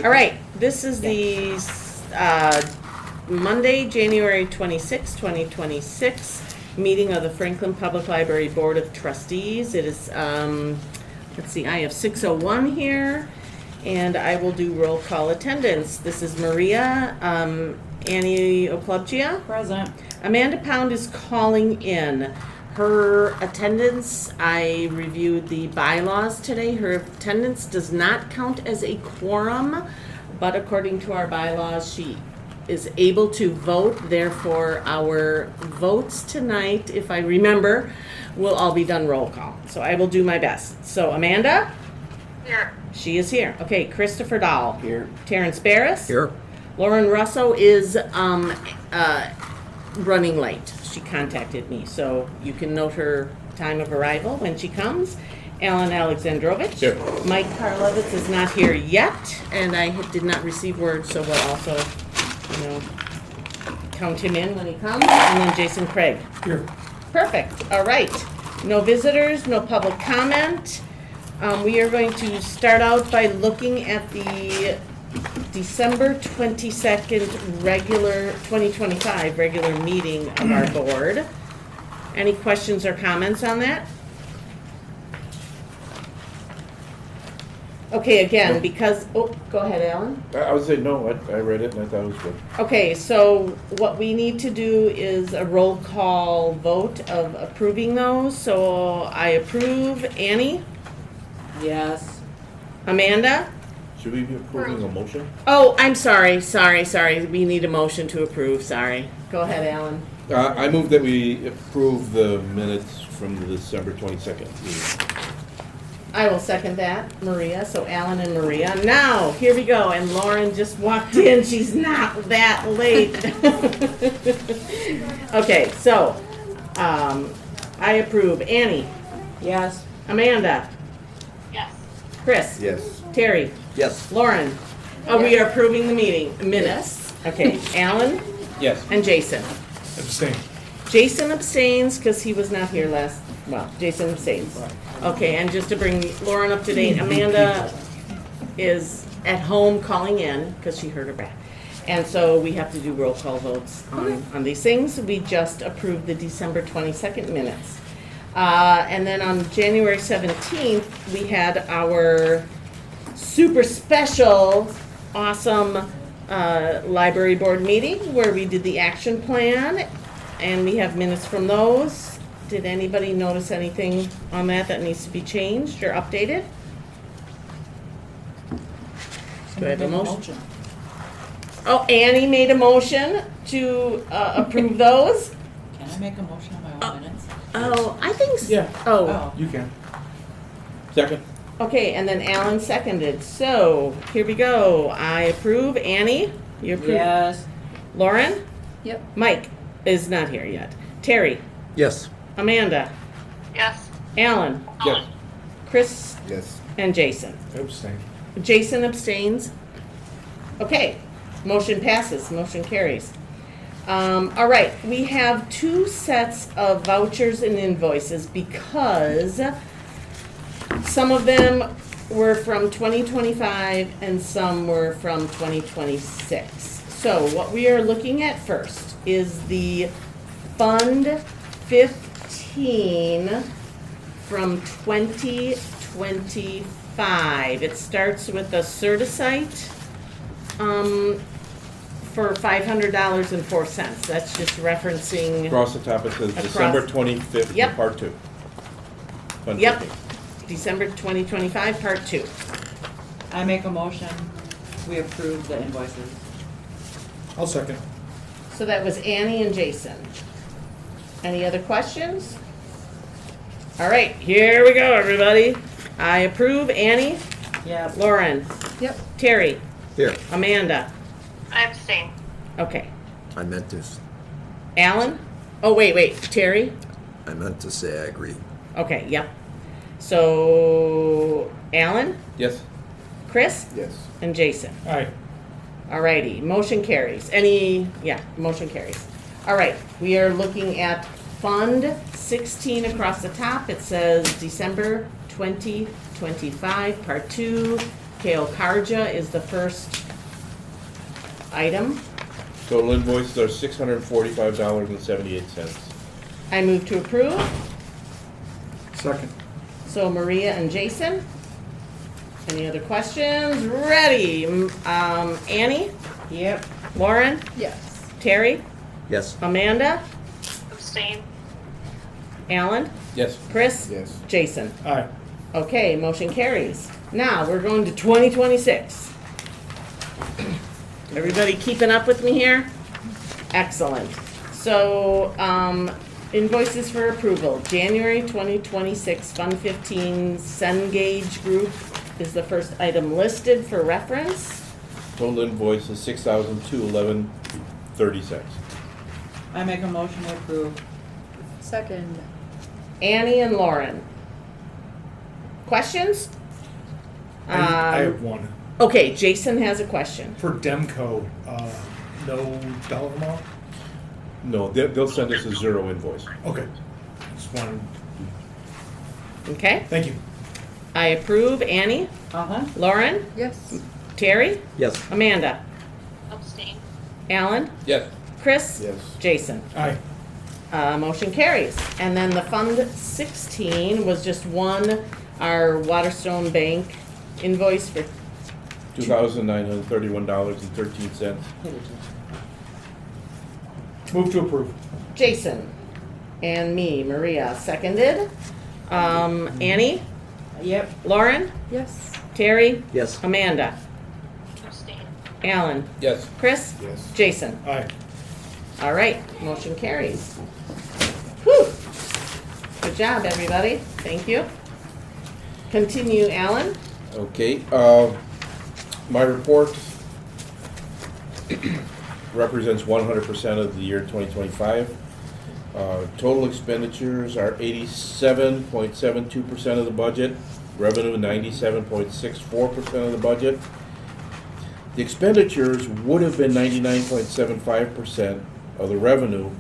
All right, this is the Monday, January 26, 2026, meeting of the Franklin Public Library Board of Trustees. It is, let's see, I have 6:01 here, and I will do roll call attendance. This is Maria, Annie Oklubgia. Present. Amanda Pound is calling in. Her attendance, I reviewed the bylaws today. Her attendance does not count as a quorum, but according to our bylaws, she is able to vote. Therefore, our votes tonight, if I remember, will all be done roll call. So I will do my best. So Amanda? Here. She is here. Okay, Christopher Dahl. Here. Terrence Barris. Here. Lauren Russo is running late. She contacted me, so you can note her time of arrival when she comes. Alan Alexandrovich. Here. Mike Karlovitz is not here yet, and I did not receive word, so we'll also, count him in when he comes. And then Jason Craig. Here. Perfect. All right. No visitors, no public comment. We are going to start out by looking at the December 22nd 2025 regular meeting of our board. Any questions or comments on that? Okay, again, because, go ahead, Alan. I would say no, I read it and I thought it was good. Okay, so what we need to do is a roll call vote of approving those. So I approve. Annie? Yes. Amanda? Should we be approving a motion? Oh, I'm sorry. We need a motion to approve, sorry. Go ahead, Alan. I move that we approve the minutes from the December 22nd meeting. I will second that, Maria. So Alan and Maria. Now, here we go. And Lauren just walked in. She's not that late. Okay, so I approve. Annie? Yes. Amanda? Yes. Chris? Yes. Terry? Yes. Lauren? Oh, we are approving the meeting minutes. Okay, Alan Yes. and Jason. Abstain. Jason abstains because he was not here last, Jason abstains. Okay, and just to bring Lauren up to date, Amanda is at home calling in because she hurt her back. And so we have to do roll call votes on these things. We just approved the December 22nd minutes. And then on January 17th, we had our super special, awesome library board meeting where we did the action plan, and we have minutes from those. Did anybody notice anything on that needs to be changed or updated? Do I have a motion? Oh, Annie made a motion to approve those. Can I make a motion on my own minutes? Oh, I think so. Yeah. Oh, You can. Second. okay, and then Alan seconded. So here we go. I approve. Annie, you approve. Yes. Lauren? Yep. Mike is not here yet. Terry? Yes. Amanda? Yes. Alan? Yes. Chris? Yes. And Jason? Abstain. Jason abstains. Okay, motion passes, motion carries. All right, we have two sets of vouchers and invoices because some of them were from 2025 and some were from 2026. So what we are looking at first is the Fund 15 from 2025. It starts with a Certisite for $500.04. That's just referencing. Across the top it says Across. December 25th, Yep. part 2. Fund Yep, 15. December 2025, Part 2. I make a motion. We approve the invoices. I'll second. So that was Annie and Jason. Any other questions? All right, here we go, everybody. I approve. Annie? Yep. Lauren? Yep. Terry? Here. Amanda? I abstain. Okay. I meant to Alan? Oh, wait. Terry? say I agree. Okay, yep. So, Alan? Yes. Chris? Yes. And Jason? All right. Alrighty, motion carries. Motion carries. All right, we are looking at Fund 16 across the top. It says December 2025, Part 2, Okay, Okarja is the first item. Total invoices are $645.78. I move to approve. Second. So Maria and Jason. Any other questions? Ready. Annie, Yep. Lauren, Yes. Terry, Yes. Amanda, Abstain. Alan, Yes. Chris, Yes. Jason. Aye. Okay, motion carries. Now, we're going to 2026. Everybody keeping up with me here? Excellent. So, invoices for approval. January 2026, Fund 15 Cengage Group is the first item listed for reference. Total invoice is $6,211.30. I make a motion to approve. Second. Annie and Lauren. Questions? I have one. Okay, Jason has a question. For Demco, no dollar amount? No, they'll send us a zero invoice. Okay. Just wanted, Okay, thank you. I approve. Annie, Uh-huh. Lauren, Yes. Terry, Yes. Amanda, Abstain. Alan, Yes. Chris, Yes. Jason. Aye. Motion carries. And then the Fund 16 was just one, our Waterstone Bank invoice for, $2,931.13. Move to approve. Jason and me, Maria, seconded. Annie, Yep. Lauren, Yes. Terry, Yes. Amanda, Abstain. Alan, Yes. Chris, Yes. Jason. Aye. All right, motion carries. Whew. Good job, everybody. Thank you. Continue, Alan. Okay, my report represents 100% of the year 2025. Total expenditures are 87.72% of the budget, revenue 97.64% of the budget. The expenditures would have been 99.75% of the revenue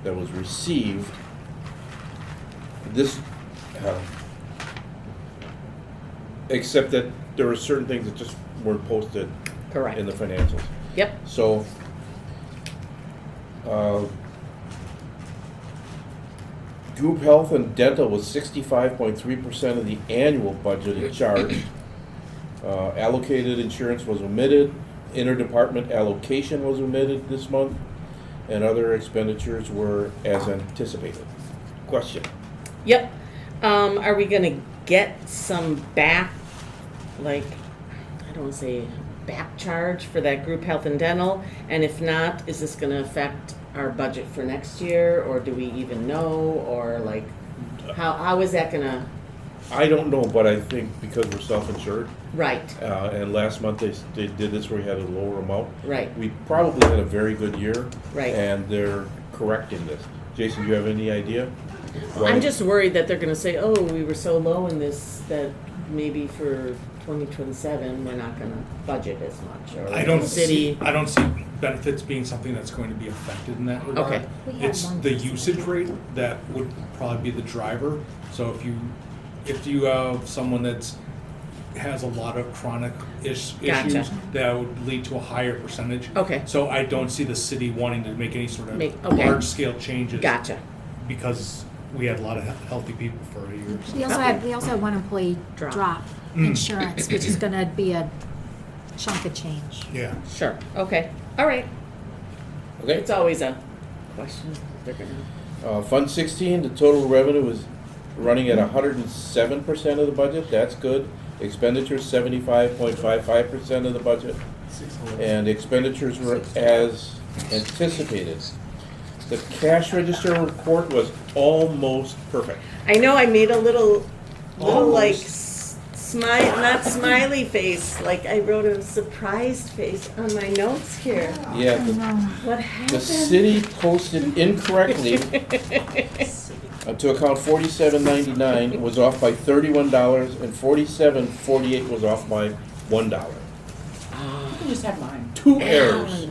that was received. This, except that there were certain things that just weren't posted Correct. in the financials. Yep. So, group health and dental was 65.3% of the annual budgeted charge. Allocated insurance was omitted, interdepartment allocation was omitted this month, and other expenditures were as anticipated. Question? Yep. Are we gonna get some back, like, I don't wanna say back charge for that group health and dental? And if not, is this gonna affect our budget for next year, or do we even know, or like, how is that gonna, I don't know, but I think because we're self-insured, right, and last month they did this where we had a lower amount. right, We probably had a very good year. Right. And they're correcting this. Jason, do you have any idea? I'm just worried that they're gonna say, oh, we were so low in this that maybe for 2027, we're not gonna budget as much, or I don't the see, city. I don't see benefits being something that's going to be affected in that regard. Okay. It's the usage rate that would probably be the driver. So if you have someone that's has a lot of chronic Gotcha. issues, that would lead to a higher percentage. Okay. So I don't see the city wanting to make any sort of Okay. large scale changes. Gotcha. Because we had a lot of healthy people for years. We also have one employee drop insurance, which is gonna be a chunk of change. Yeah. Sure, okay, all right. Okay. It's always a question. They're gonna. Fund 16, the total revenue is running at 107% of the budget. That's good. Expenditures 75.55% of the budget. And expenditures were as anticipated. The cash register report was almost perfect. I know I made a little like Almost. smile, not smiley face, like I wrote a surprised face on my notes here. Yeah, What the happened? city posted incorrectly to account $47.99 was off by $31 and $47.48 was off by $1. You can just have mine. 2 errors.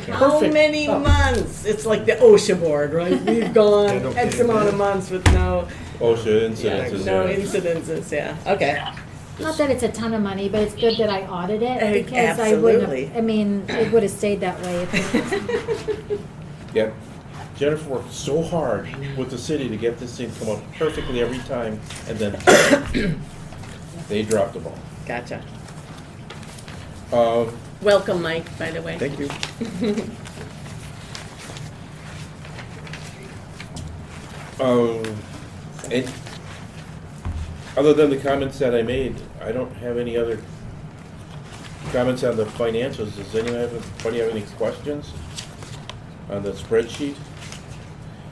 How Perfect. many months? It's like the OSHA board, right? We've gone Yeah, don't X get it. amount of months with no, OSHA yeah, incidences. no yeah. incidences, yeah, okay. Not that it's a ton of money, but it's good that I audit it, Eh, because I wouldn't absolutely. have, I mean, it would have stayed that way if it Yeah, Jennifer worked so hard with the city to get this thing come up perfectly every time, and then they dropped the ball. Gotcha. Um, Welcome, Mike, by the way. Thank you. And other than the comments that I made, I don't have any other comments on the financials. Does anybody have any questions on the spreadsheet?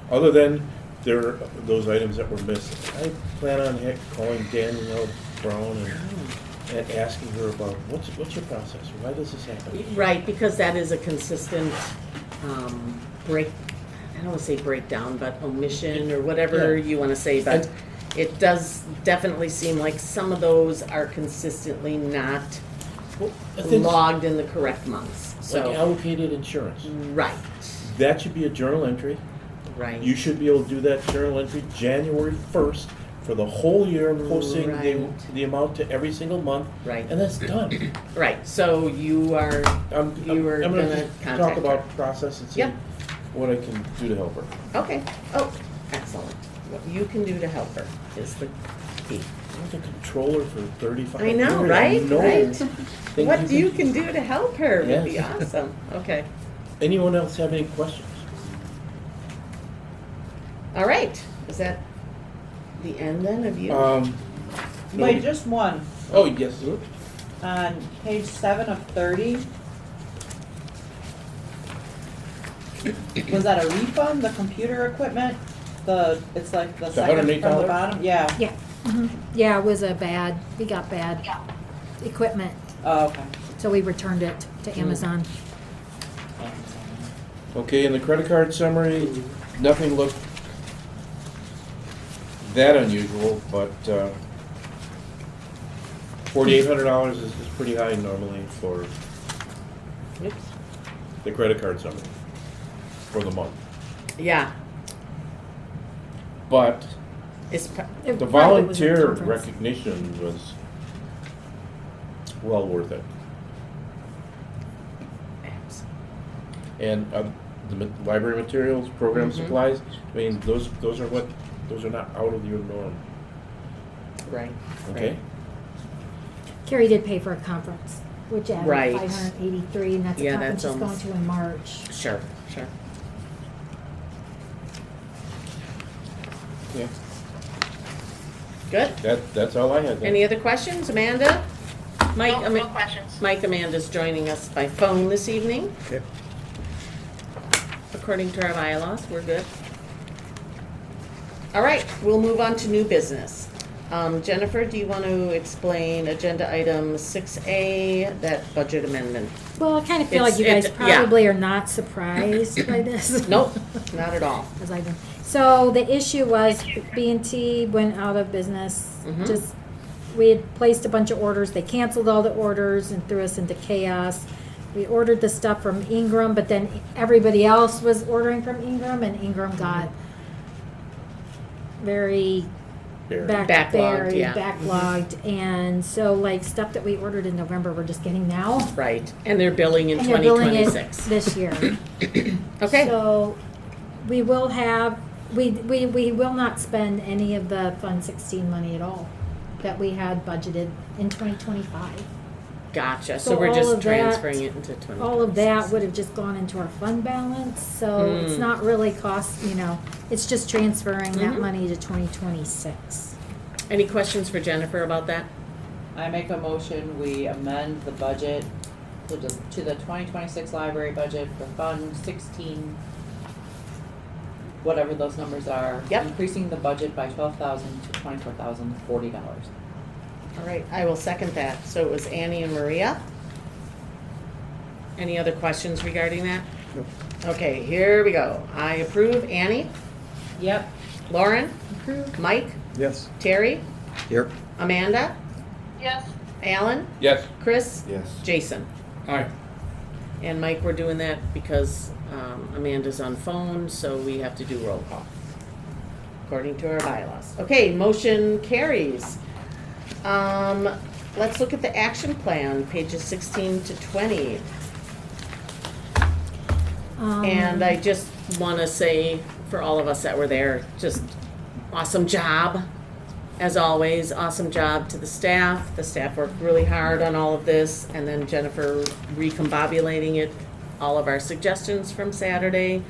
Other than those items that were missing. I plan on calling Danielle Brown and asking her about, what's your process? Why does this happen? Right, because that is a consistent break, I don't want to say breakdown, but omission or whatever Yeah. you want to say, but it does definitely seem like some of those are consistently not Well, I think logged in the correct months. like So, allocated insurance. right, That should be a journal entry. right. You should be able to do that journal entry January 1st for the whole year, posting Right. the amount to every single month. Right. And that's done. Right, so you are, You were I'm gonna just contact talk her. about process and see Yep. what I can do to help her. okay, oh, excellent. What you can do to help her is the key. I'm the controller for 35 I years. know, right? know Right. things What you can do to help her would be Yes. awesome. Okay. Anyone else have any questions? All right. Is that the end then of you? No. Wait, just one. Oh, yes. On page 7 of 30. Was that a refund, the computer equipment? It's like the The second from the $108? bottom? Yeah. Yeah, yeah, it was we got bad equipment, Oh, okay. so we returned it to Amazon. Okay, in the credit card summary, nothing looked that unusual, but $4,800 is pretty high normally for Oops. the credit card summary for the month. Yeah. But It's, It the probably was a volunteer conference. recognition was well worth it. And the library materials, program Mhm. supplies, I mean, those are not out of your norm, right. okay? Carrie did pay for a conference, which added Right. 583, and that's a Yeah, conference that's she's going almost- to in March. Sure, sure. Yeah, Good. that's all I had then. Any other questions? Amanda? Mike, No questions. Mike Amanda's joining us by phone this evening. Okay. According to our bylaws, we're good. All right, we'll move on to new business. Jennifer, do you want to explain agenda item 6A, that budget amendment? Well, I kind of feel like you It's- guys yeah. probably are not surprised by this. Nope, not at all. 'Cause I've been- So the issue was B&T went out of business. Mhm. Just, we had placed a bunch of orders. They canceled all the orders and threw us into chaos. We ordered the stuff from Ingram, but then everybody else was ordering from Ingram, and Ingram got very There. Backlogged, yeah. backlogged. And so like stuff that we ordered in November, we're just getting now. Right, and they're billing in And they're billing it 2026. this year. Okay, So we will have, we will not spend any of the Fund 16 money at all that we had budgeted in 2025. gotcha. So So we're all just of that- transferring it into 2026. All of that would have just gone into our fund balance, so it's Mm. not really it's just transferring that Mhm. money to 2026. Any questions for Jennifer about that? I make a motion, we amend the budget to the 2026 library budget for Fund 16, whatever those numbers are. Yep. Increasing the budget by $12,000 to $24,040. All right, I will second that. So it was Annie and Maria. Any other questions regarding that? Nope. Okay, here we go. I approve. Annie, Yep. Lauren, Approved. Mike, Yes. Terry, Here? Amanda, Yes. Alan, Yes. Chris, Yes. Jason. Aye. And Mike, we're doing that because Amanda's on phone, so we have to do roll call according to our bylaws. Okay, motion carries. let's look at the action plan, pages 16 to 20. And I just want to say, for all of us that were there, just awesome job, as always. Awesome job to the staff. The staff worked really hard on all of this, and then Jennifer recombobulating it, all of our suggestions from Saturday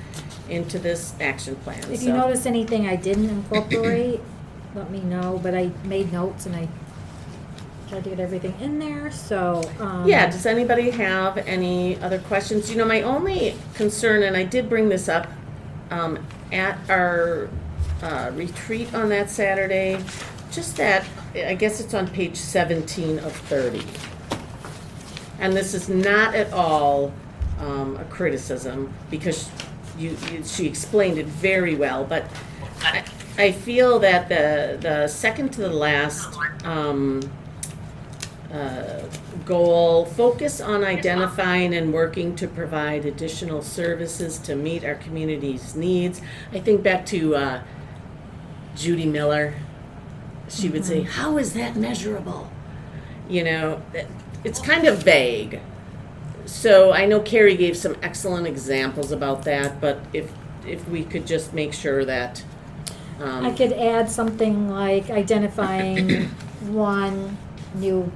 into this action plan. If you So- notice anything I didn't incorporate, let me know, but I made notes and I tried to get everything in there, so. Yeah, does anybody have any other questions? You know, my only concern, and I did bring this up at our retreat on that Saturday, just that, I guess it's on page 17 of 30. And this is not at all a criticism, because she explained it very well, but I feel that the second to the last goal, focus on identifying and working to provide additional services to meet our community's needs. I think back to Judy Miller. She would say, how is that measurable? You know, it's kind of vague. So I know Carrie gave some excellent examples about that, but if we could just make sure that I could add something like identifying one new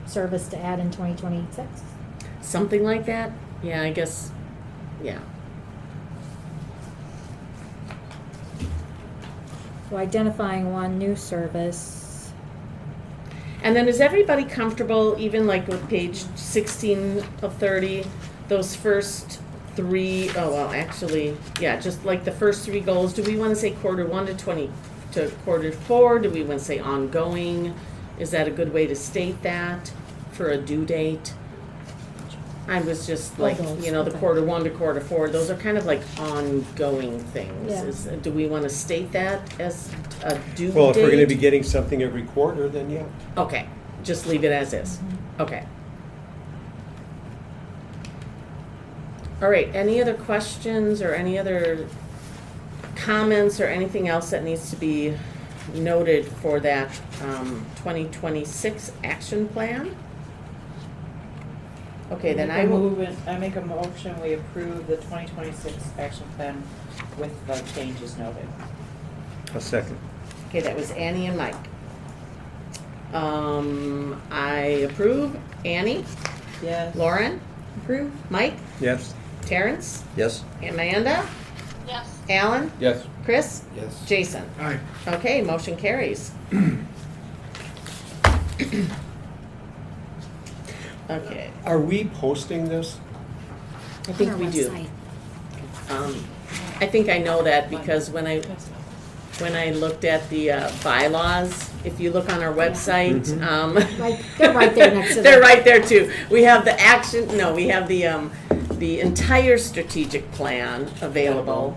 service to add in 2026. something like that, yeah, I guess, yeah. So identifying one new service. And then is everybody comfortable, even like with page 16 of 30, those first three, actually, yeah, just like the first three goals, do we want to say quarter 1 to quarter 4? Do we want to say ongoing? Is that a good way to state that for a due date? I was just like, those, you know, the okay. quarter 1 to quarter 4, those are kind of like ongoing things. Yeah. Do we want to state that as a due date? Well, if we're gonna be getting something every quarter, then yeah. Okay, just leave it as is. Okay. All right, any other questions or any other comments or anything else that needs to be noted for that 2026 action plan? Okay, then I will, I make a motion, we approve the 2026 action plan with the changes noted. A second. okay, that was Annie and Mike. I approve. Annie? Yes. Lauren? Approve. Mike? Yes? Terrence? Yes? Amanda? Yes. Alan? Yes. Chris? Yes. Jason? Aye. Okay, motion carries. Okay, Are we posting this? I think On our we do. website. I think I know that because when I looked at the bylaws, if you look on our website, Like, they're right there next to they're the- right there too. We have the we have the entire strategic plan available,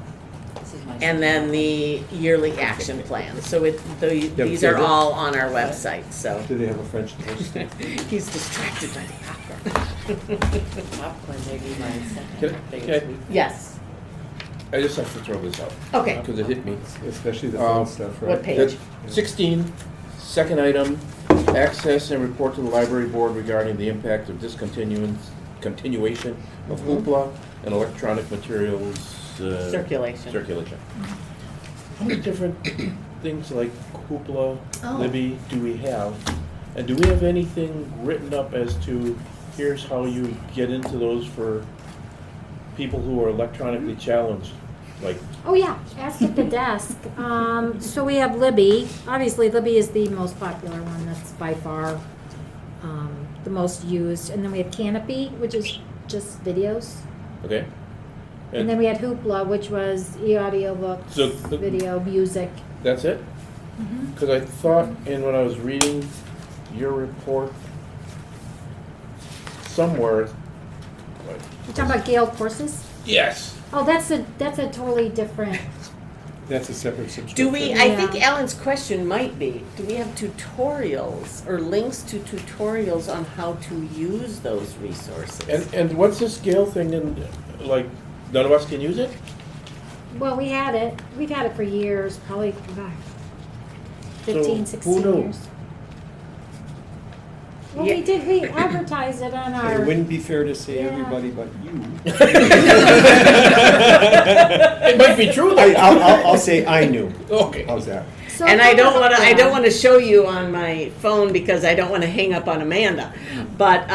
This is my. and then the yearly action plan. So these are all on our website, so. Do they have a French toast? He's distracted by the popcorn. Popcorn may be my Can second I- biggest can I- week. Yes, I just have to throw this out. okay. Because it hit me. Especially the fun stuff, right? What page? 16, second item, access and report to the library board regarding the impact of continuation of hoopla and electronic materials. Circulation. Circulation. How many different things like hoopla, Oh. Libby do we have? And do we have anything written up as to, here's how you get into those for people who are electronically challenged? Like, Oh, yeah, ask at the desk. So we have Libby. Obviously, Libby is the most popular one. That's by far the most used. And then we have Canopy, which is just videos. okay? And then we had Hoopla, which was e-audiobooks, So- video, music. That's it? Because I thought, and when I was reading your report, somewhere, like, You talking about Gale courses? yes, Oh, that's a totally different. That's a separate subscription. Do we, I think Yeah. Alan's question might be, do we have tutorials or links to tutorials on how to use those resources? and what's this scale thing, and, like, none of us can use it? Well, we had it. We've had it for years, probably gosh, 15, So, 16 who knew? years. Well, we advertised it on It our, wouldn't be fair to say Yeah. everybody but you. It might be true though. I'll say I knew. Okay. How's that? so And I don't yeah. want to show you on my phone because I don't want to hang up on Amanda. But,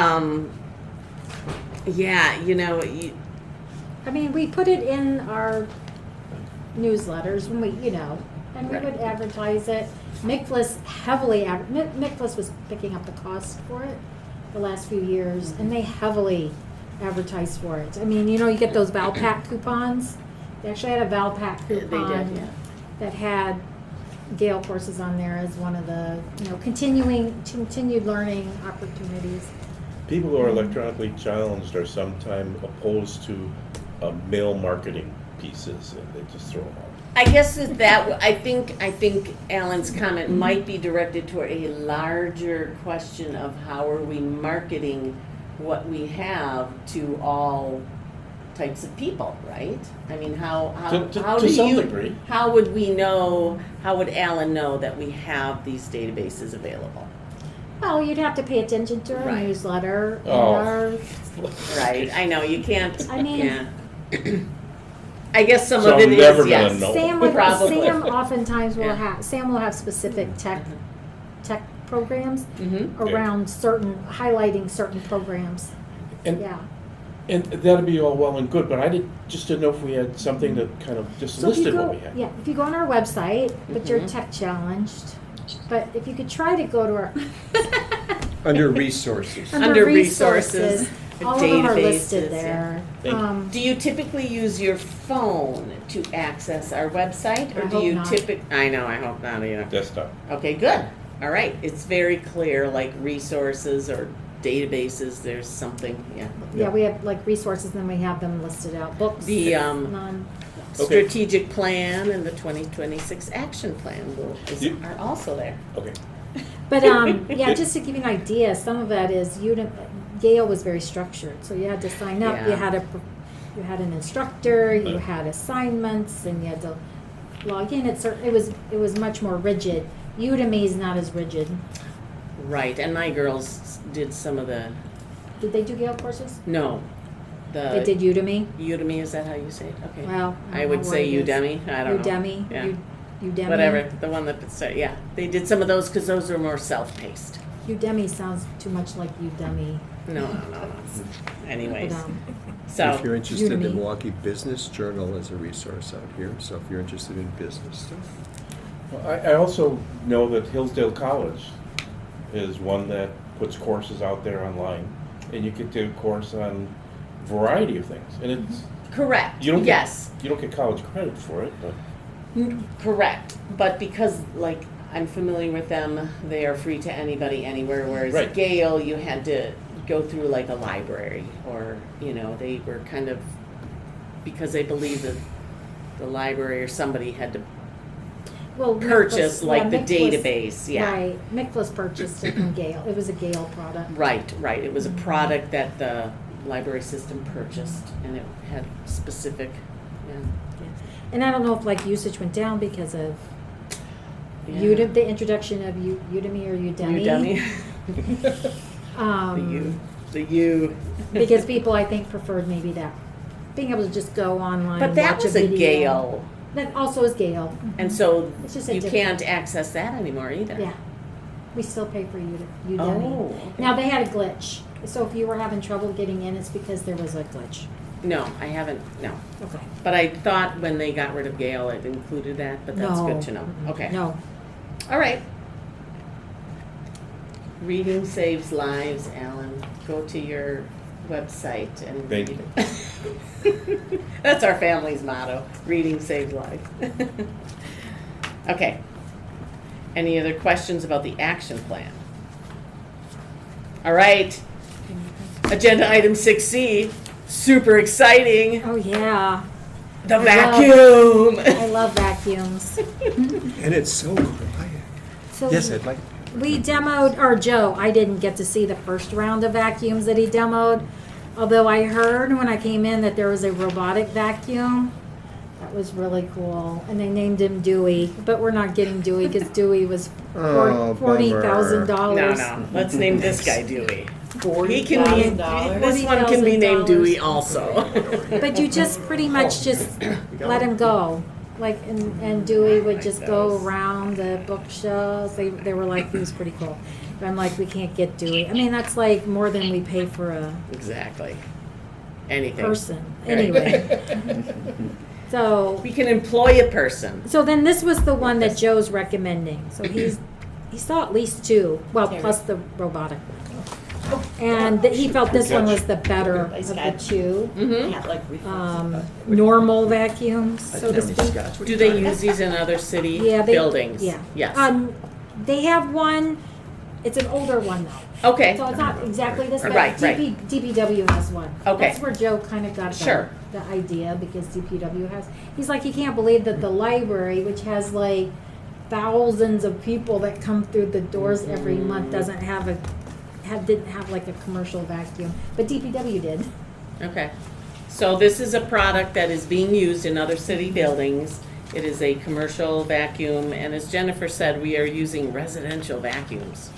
yeah, I mean, we put it in our newsletters when we, and we Right. would advertise it. Mickless heavily, Mickless was picking up the cost for it the last few years, and they heavily advertised for it. I mean, you get those Valpak coupons. They actually had a Valpak They did, coupon yeah. that had Gale courses on there as one of the, continued learning opportunities. People who are electronically challenged are sometimes opposed to mail marketing pieces, and they just throw them out. I guess I think Alan's comment might be directed toward a larger question of how are we marketing what we have to all types of people, right? I mean, how To do some you, degree. how would we know, how would Alan know that we have these databases available? Well, you'd have to pay attention to our Right. newsletter and Oh. our, Right, I know, you can't, I mean- yeah. I guess some So of it I'm is, never gonna yes. know. Probably. Sam oftentimes will Yeah. Sam will have specific tech programs Mm-hmm. around highlighting certain programs. And, Yeah. and that'd be all well and good, but I just didn't know if we had something that kind of just So if you listed go, what we had. yeah, if you go on our website, but you're Mhm. tech challenged, but if you could try to go to our Under resources. Under resources, all of them are databases, listed yeah. there. Thank you. Do you typically use your phone to access our website, or I do hope you not. I know, I hope not either. Desktop. Okay, good. All right, it's very clear, like resources or databases. There's something, yeah. Yeah, we have like resources, then we have them listed out. Books, The none. Okay. strategic plan and the 2026 action plan You- are also there. Okay. But yeah, just to give you an idea, some of that is Gale was very structured, so you had to sign up. You Yeah. had an instructor, you had assignments, and you had to log in. It was much more rigid. Udemy is not as rigid. Right, and my girls did some of the, Did they do Gale courses? no, They did Udemy. Udemy, is that how you say it? Okay. Well, I don't would know say what it is. Udemy, I don't know. Udemy. Yeah. Udemy. Whatever, the one that, yeah, they did some of those because those were more self-paced. Udemy sounds too much like Udemy. No. Anyways, But, If you're so, interested in Udemy. Milwaukee Business Journal as a resource out here, so if you're interested in business stuff. Well, I also know that Hillsdale College is one that puts courses out there online, and you can take a course on a variety of things, and it's, correct, you don't get, yes, you don't get college credit for it, but. correct. But because, like, I'm familiar with them, they are free to anybody, anywhere, whereas Right. Gale, you had to go through like a library, or, they were kind of, because they believe that the library or somebody had to well, purchase Mickless- like yeah, the Mickless- database, yeah. Right. Mickless purchased it from Gale. It was a Gale product. Right. It was a product that the library system purchased, and it had specific, And I don't know if like usage went down because of yeah. Udemy, the introduction of Udemy or Udemy. Udemy. The U. Because people, I think, preferred maybe that, being able to just go online. But and that watch was a video. Gale, That also is Gale. and so It's just a you different- can't access that anymore either. Yeah. We still pay for Udemy. Oh, okay. Now, they had a glitch. So if you were having trouble getting in, it's because there was a glitch. No, I haven't, no. Okay. But I thought when they got rid of Gale, it included that, but that's good to know. Okay. No. All right. Reading saves lives, Alan. Go to your website and Thank read. That's our family's motto. Reading saves lives. Okay. Any other questions about the action plan? All right. Agenda item 6C. Super exciting. Oh, yeah. The I vacuum. I love vacuums. And it's so quiet. So Yes, I'd like. we demoed, or Joe, I didn't get to see the first round of vacuums that he demoed, although I heard when I came in that there was a robotic vacuum That was really cool. And they named him Dewey, but we're not getting Dewey because Dewey was Oh, $40,000. No, let's name this guy Dewey. He can be, $40,000. this one can be named $40,000. Dewey also. But you just pretty much just let him go. Like, and Dewey would just go around the bookshelves. They were like, he was pretty cool. But I'm like, we can't get Dewey. I mean, that's like more than we pay for a Exactly. Anything. person. Anyway. So, We can employ a person. so then this was the one that Joe's recommending. So he saw at least two, well, plus the robotic one. And he felt this one was the better of the two. Normal vacuums, so to speak. Do they use these in other city Yeah, buildings? Yeah. Yes. They have one, it's an older one though. Okay. So it's not exactly this, but Right, right. DPW has one. Okay. That's where Joe kind of got Sure. the idea, because DPW has, he's like, he can't believe that the library, which has like thousands of people that come through the doors every month, doesn't didn't have like a commercial vacuum, but DPW did. Okay. So this is a product that is being used in other city buildings. It is a commercial vacuum, and as Jennifer said, we are using residential vacuums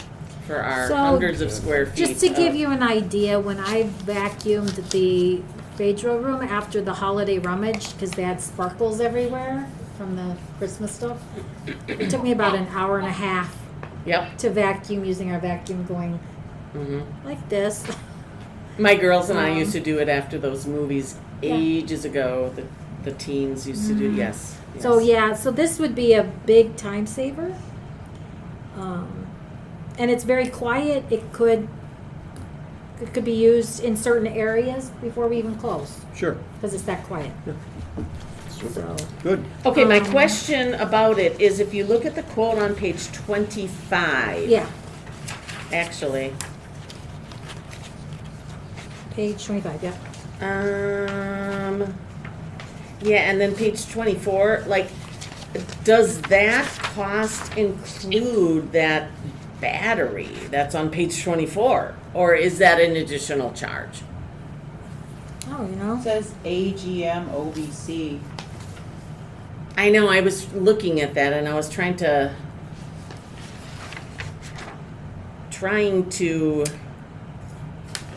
for our So, hundreds of square feet. Just to give of- you an idea, when I vacuumed the Phaedra room after the holiday rummage, because they had sparkles everywhere from the Christmas stuff, it took me about an hour and a half Yep. to vacuum using our vacuum going Mhm. like this. My girls and I Um, used to do it after those movies Yeah. ages ago. The teens used to do, yes. So yes. yeah, so this would be a big time saver. And it's very quiet. It could be used in certain areas before we even close, Sure, because it's that quiet. So, good. Okay, my Um, question about it is if you look at the quote on page 25. yeah, Actually, page 25, yeah. yeah, and then page 24, like, does that cost include that battery that's on page 24? Or is that an additional charge? Oh, you know, It says AGM OBC. I know, I was looking at that and I was trying to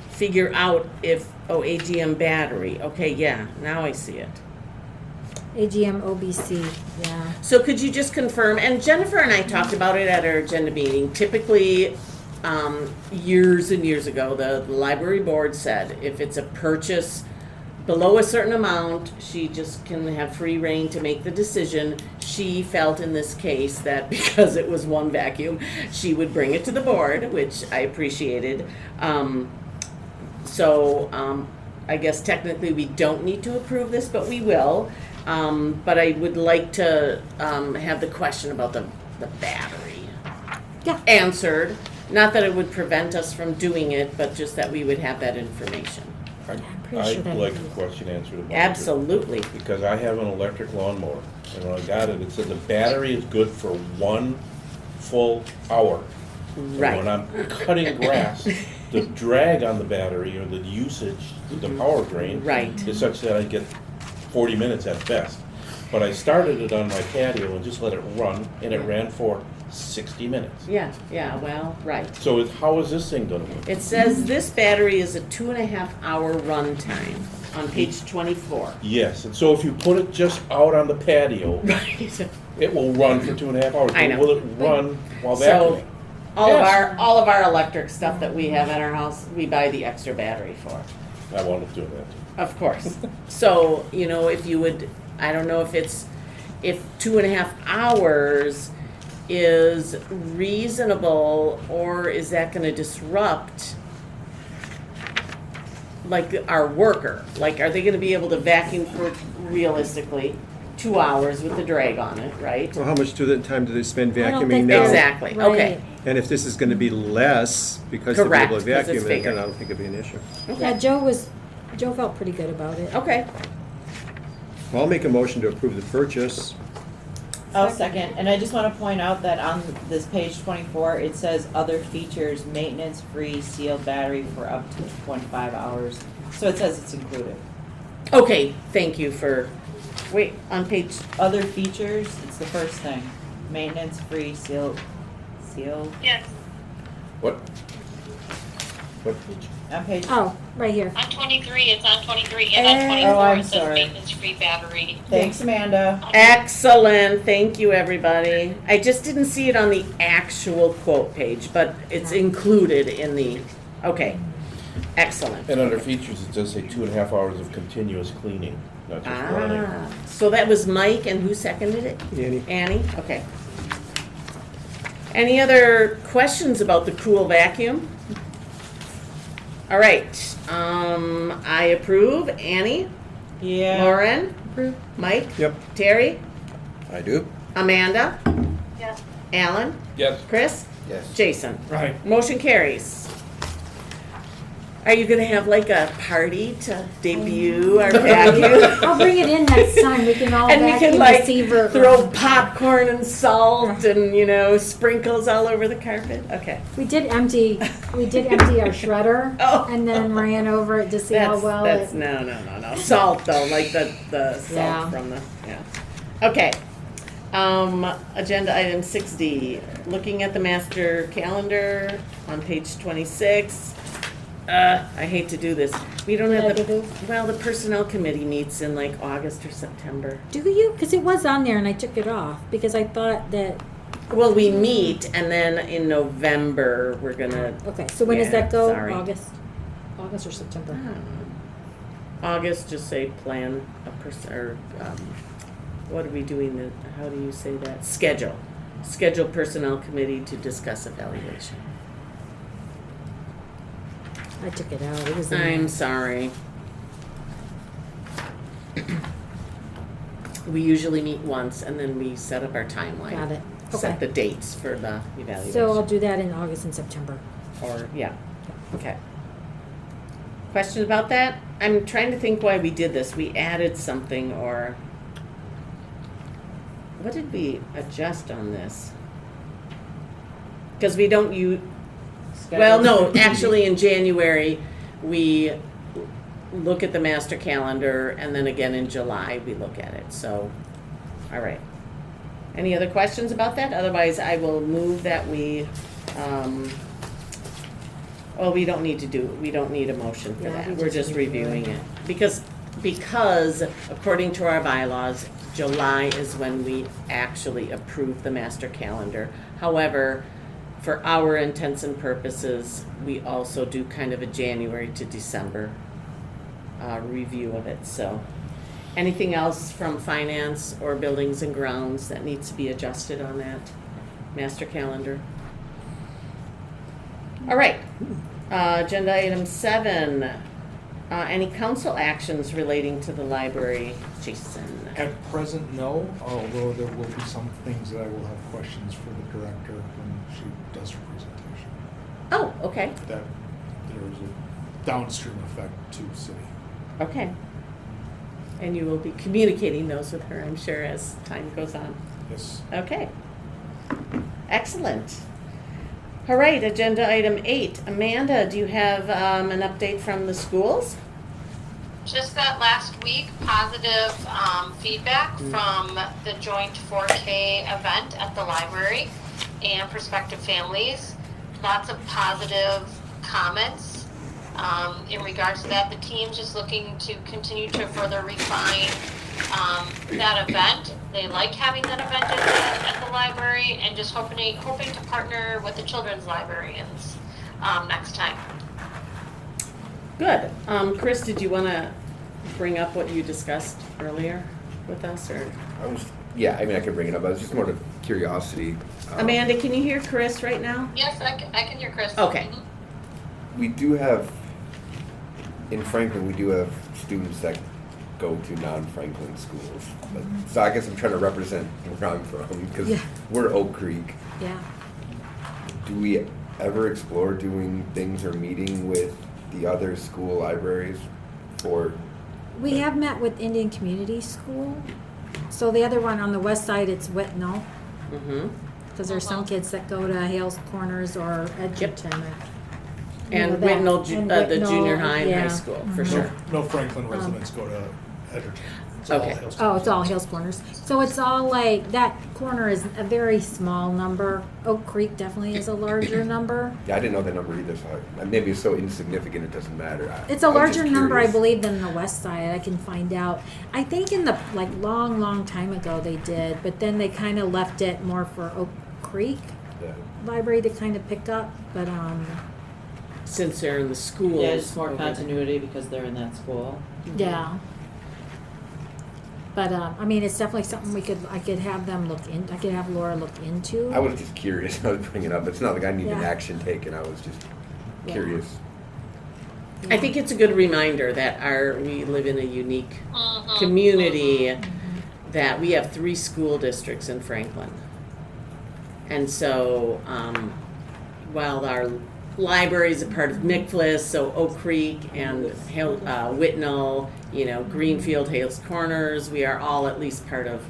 figure out if, AGM battery. Okay, yeah, now I see it. AGM OBC, yeah. So could you just confirm, and Jennifer and I talked about it at our agenda meeting, typically, years and years ago, the library board said if it's a purchase below a certain amount, she just can have free reign to make the decision. She felt in this case that because it was one vacuum, she would bring it to the board, which I appreciated. I guess technically we don't need to approve this, but we will. But I would like to have the question about the battery Yeah. answered. Not that it would prevent us from doing it, but just that we would have that information. pretty sure I'd that like is- a question answered about it. Absolutely. Because I have an electric lawnmower, and when I got it, it said the battery is good for 1 full hour. And Right. when I'm cutting grass, the drag on the battery or the usage, the power drain, Right. is such that I get 40 minutes at best. But I started it on my patio and just let it run, and it ran for 60 minutes. Yeah, well, right. So how is this thing gonna work? It says this battery is a 2.5-hour run time on page 24. Yes, and so if you put it just out on the patio, Right. it will run for 2.5 hours. I know. Will it run while So, vacuuming? all of our electric stuff that we have at our house, we buy the extra battery for. I want to do that. Of course. So, if you would, I don't know if 2.5 hours is reasonable, or is that gonna disrupt like our worker? Like, are they gonna be able to vacuum for realistically 2 hours with the drag on it, right? Well, how much time do they spend I don't vacuuming think now? they're- Exactly, okay. Right. And if this is gonna be less, because they'll be Correct, able to 'cause it's vacuum it, bigger. then I don't think it'd be an issue. Yeah, Joe felt pretty good about it. Okay, Well, I'll make a motion to approve the purchase. I'll second, and I just wanna point out that on this page 24, it says other features, maintenance-free sealed battery for up to 25 hours. So it says it's included. Okay, thank you for, wait, on page, Other features, it's the first thing. Maintenance free seal, Yes, What? What? on page, Oh, right here. on 23, it's on 23, and on Eh. 24, Oh, I'm it says sorry. maintenance-free battery. thanks Amanda. excellent, thank you, everybody. I just didn't see it on the actual quote page, but it's included in the, okay, excellent. And under features, it does say 2.5 hours of continuous cleaning, not just running. Ah, so that was Mike, and who seconded it? Annie? Annie, okay. Any other questions about the cool vacuum? All right, I approve. Annie, Yeah. Lauren, Approve. Mike, Yep. Terry, I do. Amanda, Yes. Alan, Yes. Chris, Yes. Jason. Right. Motion carries. Are you gonna have like a party to debut our vacuum? I'll bring it in next time. We can all And we vacuum can the like Seaver. throw popcorn and salt and, you know, sprinkles all over the carpet. Okay. We did empty our shredder Oh. and then ran over it to see how well That's, it. no. Salt though, like the salt Yeah. from the, yeah. Okay. Agenda item 6D, looking at the master calendar on page 26. I hate to do this. We don't have What did I the, do? well, the personnel committee meets in like August or September. Do you? Because it was on there and I took it off because I thought that. Well, we meet and then in November, we're gonna, Okay, so when does Yeah, that go? sorry. August or September? August, just say plan a or, what are we doing, how do you say that? Schedule personnel committee to discuss evaluation. I took it out. It was in I'm there. sorry. We usually meet once and then we set up our timeline. Got it. Set the Okay. dates for the evaluation. So I'll do that in August and September. Or, yeah, okay. Questions about that? I'm trying to think why we did this. We added something or, what did we adjust on this? Because we don't use, well, no, actually in January, we look at the master calendar and then again in July, we look at it, so, all right. Any other questions about that? Otherwise, I will move that we, well, we don't need a motion for Yeah, that. we We're just just review it. reviewing it. Because according to our bylaws, July is when we actually approve the master calendar. However, for our intents and purposes, we also do kind of a January to December review of it, so. Anything else from finance or buildings and grounds that needs to be adjusted on that master calendar? All right, agenda item 7, any council actions relating to the library? Jason? At present, no, although there will be some things that I will have questions for the director when she does her presentation. Oh, okay, That there is a downstream effect to city. okay. And you will be communicating those with her, I'm sure, as time goes on. Yes. Okay. Excellent. All right, agenda item 8. Amanda, do you have an update from the schools? Just that last week, positive feedback from the joint 4K event at the library and prospective families. Lots of positive comments. In regards to that, the team's just looking to continue to further refine that event. They like having that event at the library and just hoping to partner with the children's librarians next time. Good. Chris, did you want to bring up what you discussed earlier with us, or? Yeah, I mean, I could bring it up. I was just more out of curiosity. Amanda, can you hear Chris right now? Yes, I can hear Chris. Okay. Mhm. We do have, in Franklin, we do have students that go to non-Franklin schools. So I guess I'm trying to represent where I'm from, because Yeah. we're Oak Creek. Yeah. Do we ever explore doing things or meeting with the other school libraries for? We have met with Indian Community School. So the other one on the west side, it's Whitnall, Mm-hmm. because there's some kids that go to Hales Corners or Edgerton. And that. Whitnell, And the Whitnell, junior high and high yeah. school, for Mhm. sure. No Franklin residents go to Edgerton. It's all Okay. Hillsdale. Oh, it's all Hills Corners. So it's all like, that corner is a very small number. Oak Creek definitely is a larger number. Yeah, I didn't know that number either, so maybe it's so insignificant it doesn't matter. It's a I was just larger number, I curious. believe, than the west side. I can find out. I think in the, like, long time ago they did, but then they kind of left it more for Oak Creek Yeah. Library to kind of pick up, but, Since they're in the schools. Yeah, it's more over there. continuity because they're in that school. yeah. But, I mean, it's definitely something I could have them look in, I could have Laura look into. I was just curious. I was bringing it up. It's not like I need an Yeah. action taken. I was just Yeah. curious. I think it's a good reminder that we live in a unique Mhm. community, that we have 3 school districts in Franklin. And so, while our library is a part of Nicholas, so Oak Creek and Whitnell, Greenfield, Hales Corners, we are all at least part of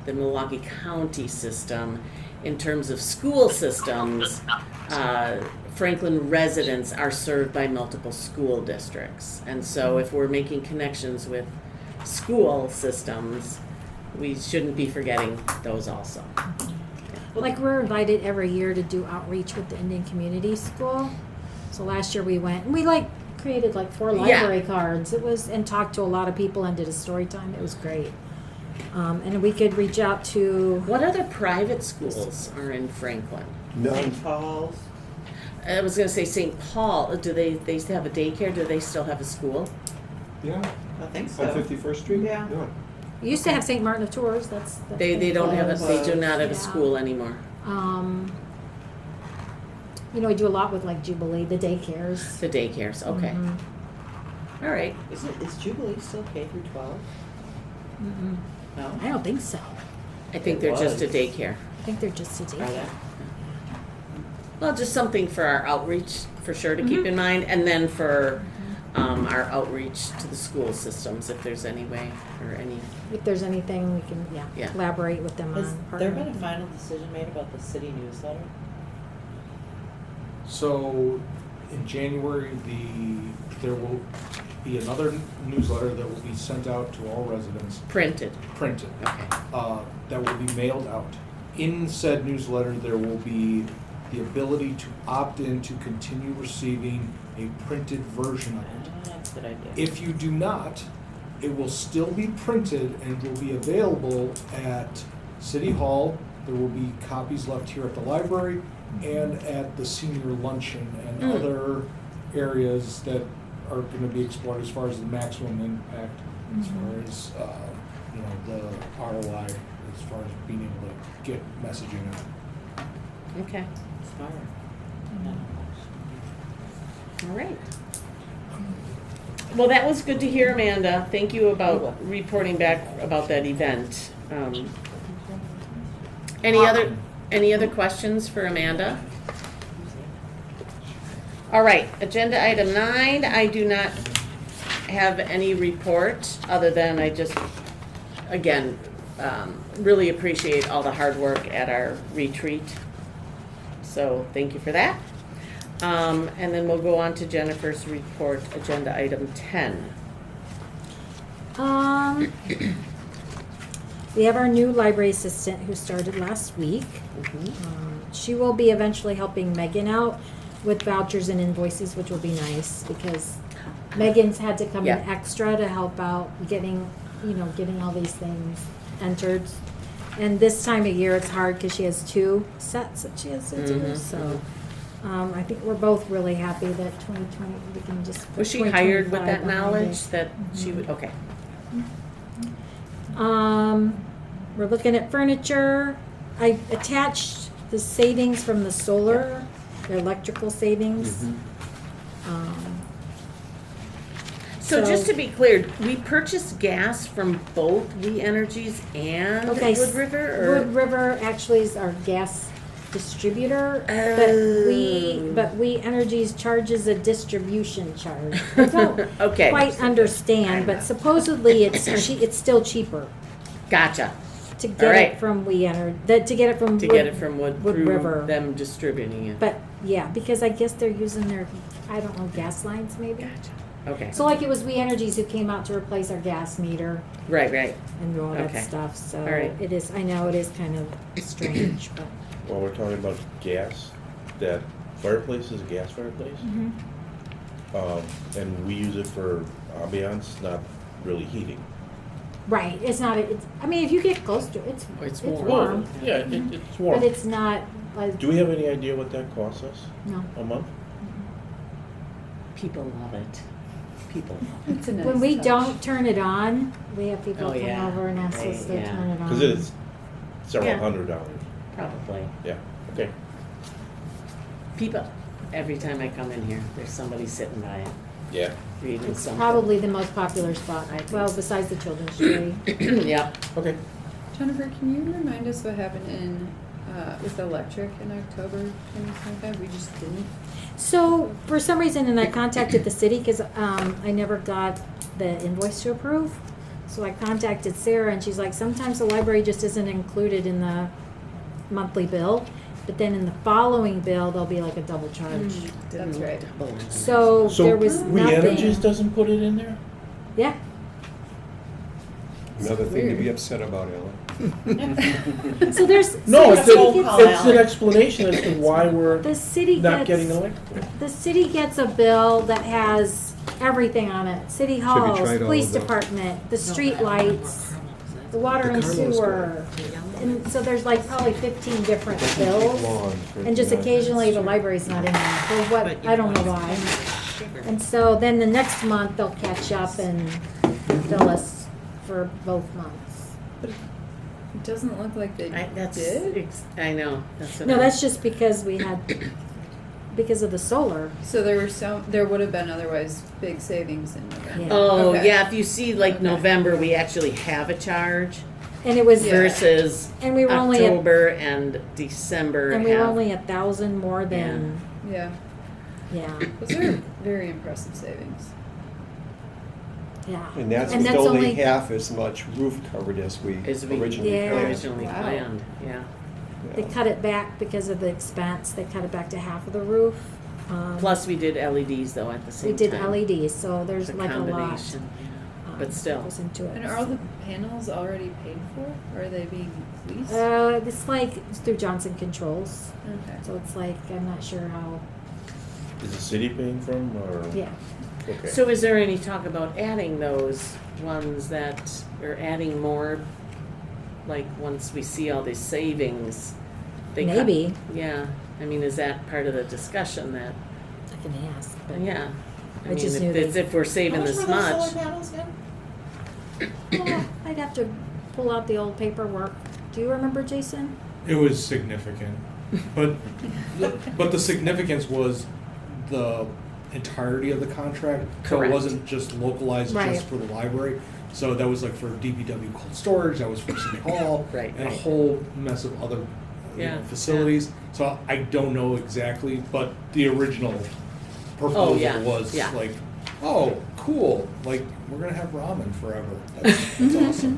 the Milwaukee County system. In terms of school systems, Franklin residents are served by multiple school districts. And so if we're making connections with school systems, we shouldn't be forgetting those also. Like, we're invited every year to do outreach with the Indian Community School. So last year we went, and we created 4 Yeah. library cards. It was, and talked to a lot of people and did a story time. It was great. And we could reach out to, What other private schools are in Franklin? None. Paul's. I was gonna say St. Paul, do they still have a daycare? Do they still have a school? Yeah, I think on so. 51st Street? Yeah. we used to have St. Martin of Tours. That's They don't have they do not have Yeah. a school anymore. We do a lot with Jubilee, the daycares. The daycares, okay. Mhm. All right. Is Jubilee still K through 12? Mm-mm. No. I don't think so. I think It they're just a was. daycare. I think they're just a Are they? daycare. Well, just something for our outreach, for sure, to keep Mhm. in mind, and then for our outreach to the school systems, if there's any way, or any, If there's anything we can, Yeah. collaborate with them Has on. there partnering. been a final decision made about the city newsletter? So in January, there will be another newsletter that will be sent out to all residents, printed. printed, Okay. that will be mailed out. In said newsletter, there will be the ability to opt in to continue receiving a printed version of it. That's a good idea. If you do not, it will still be printed and will be available at City Hall. There will be copies left here at the library and at the senior luncheon and other areas that are going to be explored as far as the maximum impact, as far as the ROI, as far as being able to get messaging out. Okay. Smart. All right. Well, that was good to hear, Amanda. Thank you about reporting back about that event. Any other questions for Amanda? All right, agenda item 9, I do not have any report, other than I just, again, really appreciate all the hard work at our retreat. So thank you for that. And then we'll go on to Jennifer's report, agenda item 10. We have our new library assistant who started last week. She will be eventually helping Megan out with vouchers and invoices, which will be nice because Megan's had to come in Yeah. extra to help out getting all these things entered. And this time of year, it's hard because she has 2 sets that she has to do. So I think we're both really happy that 2020 we can just. put Was she hired with 2025 that behind knowledge it. that she would, okay. We're looking at furniture. I attached the savings from the solar, the electrical savings. So just to be clear, we purchased gas from both We Energies and Okay, Wood River, Wood River actually is our gas distributor, Oh. but We Energies charges a distribution charge. I don't Okay. quite understand, but supposedly it's still cheaper Gotcha. to All get right. it from We Ener, to get it from To get it from Wood Wood through River. them distributing it. But Yeah, because I guess they're using their, I don't know, gas lines maybe? Gotcha. Okay. So like it was We Energies who came out to replace our gas meter Right, right. and do all that Okay. stuff, so All right. it is, I know it is kind of strange, but. While we're talking about gas, that fireplace is a gas fireplace. And we use it for ambiance, not really heating. Right, it's not, it's, I mean, if you get close to it, It's it's warm. warm, Yeah, it's warm. but it's not like, Do we have any idea what that costs us no. a month? People love it. People love It's a nice When we touch. don't turn it on, we have people Oh, come yeah. over and ask Right, us to yeah. turn it on. Because it's several Yeah. $100. it. Probably. Yeah, okay. People, every time I come in here, there's somebody sitting by it, Yeah. reading It's something. probably the most popular spot, I think well, so. besides the children's tree. Yep. Okay. Jennifer, can you remind us what happened in, with electric in October 2025? We just didn't. So, for some reason, and I contacted the city, because I never got the invoice to approve. So I contacted Sarah, and she's like, sometimes the library just isn't included in the monthly bill, but then in the following bill, there'll be like a double charge. That's right. So there was We Energies nothing. doesn't put it in there? Yeah, Another thing to be upset about, Ellen. so there's. No, so it's, the city it's an gets- explanation as to why we're The city not gets, getting electrical. the city gets a bill that has everything on it. City halls, tried all police of them. department, the street lights, the water The and Carlos sewer. And so there's like probably 15 different bills. Lawn, And just occasionally the library's not in there for what, I don't know why. And so then the next month they'll catch up and bill us for both months. It doesn't look like they That's, did. I know, that's what No, I- that's just because we had, because of the solar. So there would have been otherwise big savings in November. Yeah. Oh, Okay. yeah, if you see like Okay. November, we actually have a charge And it was, Yeah. versus and we were only, October and December and we were have. only 1,000 more than, Yeah. yeah, Those are very impressive savings. yeah. And that's And with that's only only- half as much roof covered as we As we originally Yeah. planned. Originally Wow. planned, yeah. They Yeah. cut it back because of the expense. They cut it back to half of the roof. Plus, we did LEDs though at the same We did time. LEDs, so there's It's a like a lot. combination, but still. Goes into it. And are all the panels already paid for? Or are they being leased? It's like, it's through Johnson Controls, Okay. so it's like, I'm not sure how, Is the city paying for them or? yeah. Okay. So is there any talk about adding those ones that, or adding more, like, once we see all these savings? they cut- Maybe, Yeah, I mean, is that part of the discussion that, I can ask, but. yeah. I mean, just if knew it's, they- if we're saving this much. Oh, I'd have to pull out the old paperwork. Do you remember, Jason? It was significant, but but the significance was the entirety of the contract. So Correct. it wasn't just localized Right. just for the library. So that was like for DPW cold storage. That was for City Hall, Right, and a right. whole mess of other Yeah, facilities. So I don't know exactly, but the original proposal yeah, was yeah. like, oh, cool! Like we're gonna have ramen forever. That's awesome.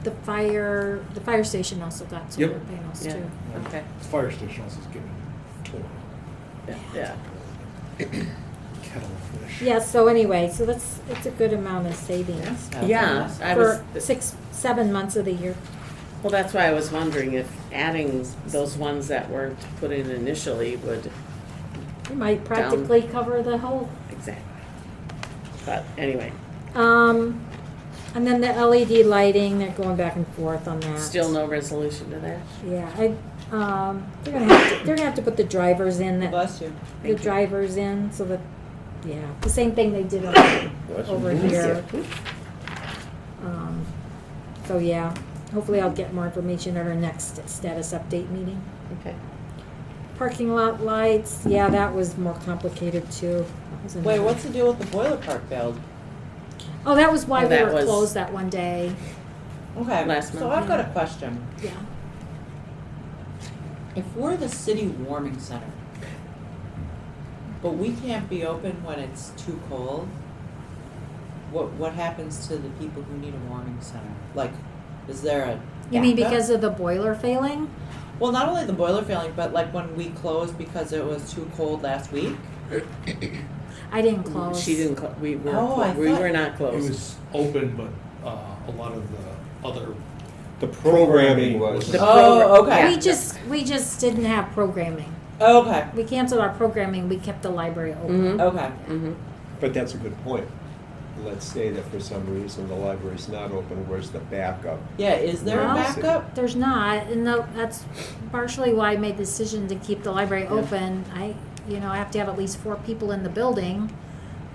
The fire station also got solar Yep. panels Yeah, too. okay, The fire station also is getting torn. yeah. Kettle of fish. Yeah, so anyway, so it's a good amount of savings. Yeah, I was, For 6-7 months of the year. well, that's why I was wondering if adding those ones that weren't put in initially would, It might practically cover the whole. exactly. But anyway, And then the LED lighting, they're going back and forth on that. still no resolution to that? Yeah, they're gonna have to put the drivers in, that, Bless you. the drivers in, so that, yeah, the same thing they did Bless you. over here. So yeah, hopefully I'll get more information at our next status update meeting. Okay. Parking lot lights, yeah, that was more complicated too. That was Wait, another- what's the deal with the boiler park build? Oh, that was why Oh, we that were was- closed that one day. Okay, Last so month. I've got a question. Yeah. If we're the city warming center, but we can't be open when it's too cold, what happens to the people who need a warming center? Like, is there a You mean backup? because of the boiler failing? Well, not only the boiler failing, but like when we closed because it was too cold last week. I didn't close. She didn't, we were, Oh, I we thought- were not It closed. was open, but a lot of the other The programming was, The Oh, program- okay. We just didn't have programming. Okay. We canceled our programming, we kept the library open. Mhm. Okay. Mhm. but that's a good point. Let's say that for some reason the library's not open, where's the backup? Yeah, is there a Well, backup? There's not, and that's partially why I made the decision to keep the library open. I have to have at least 4 people in the building.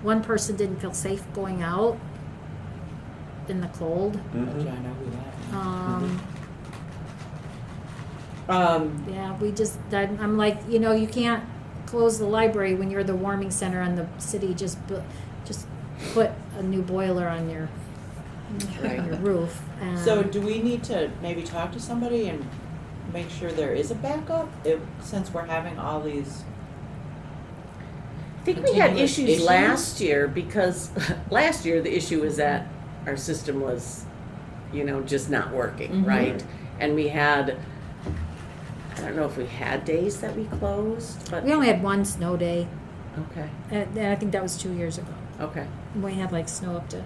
One person didn't feel safe going out in the cold. Actually, I know who that is. Yeah, I'm like, you can't close the library when you're the warming center and the city just put a new boiler on your roof. So do we need to maybe talk to somebody and make sure there is a backup since we're having all these? I think we had Continuous issues issues? last year because last year the issue was that our system was, just not working, Mhm. right? And we had, I don't know if we had days that we closed, but We only had one snow day, okay, and I think that was 2 years ago. okay, We had like snow up to,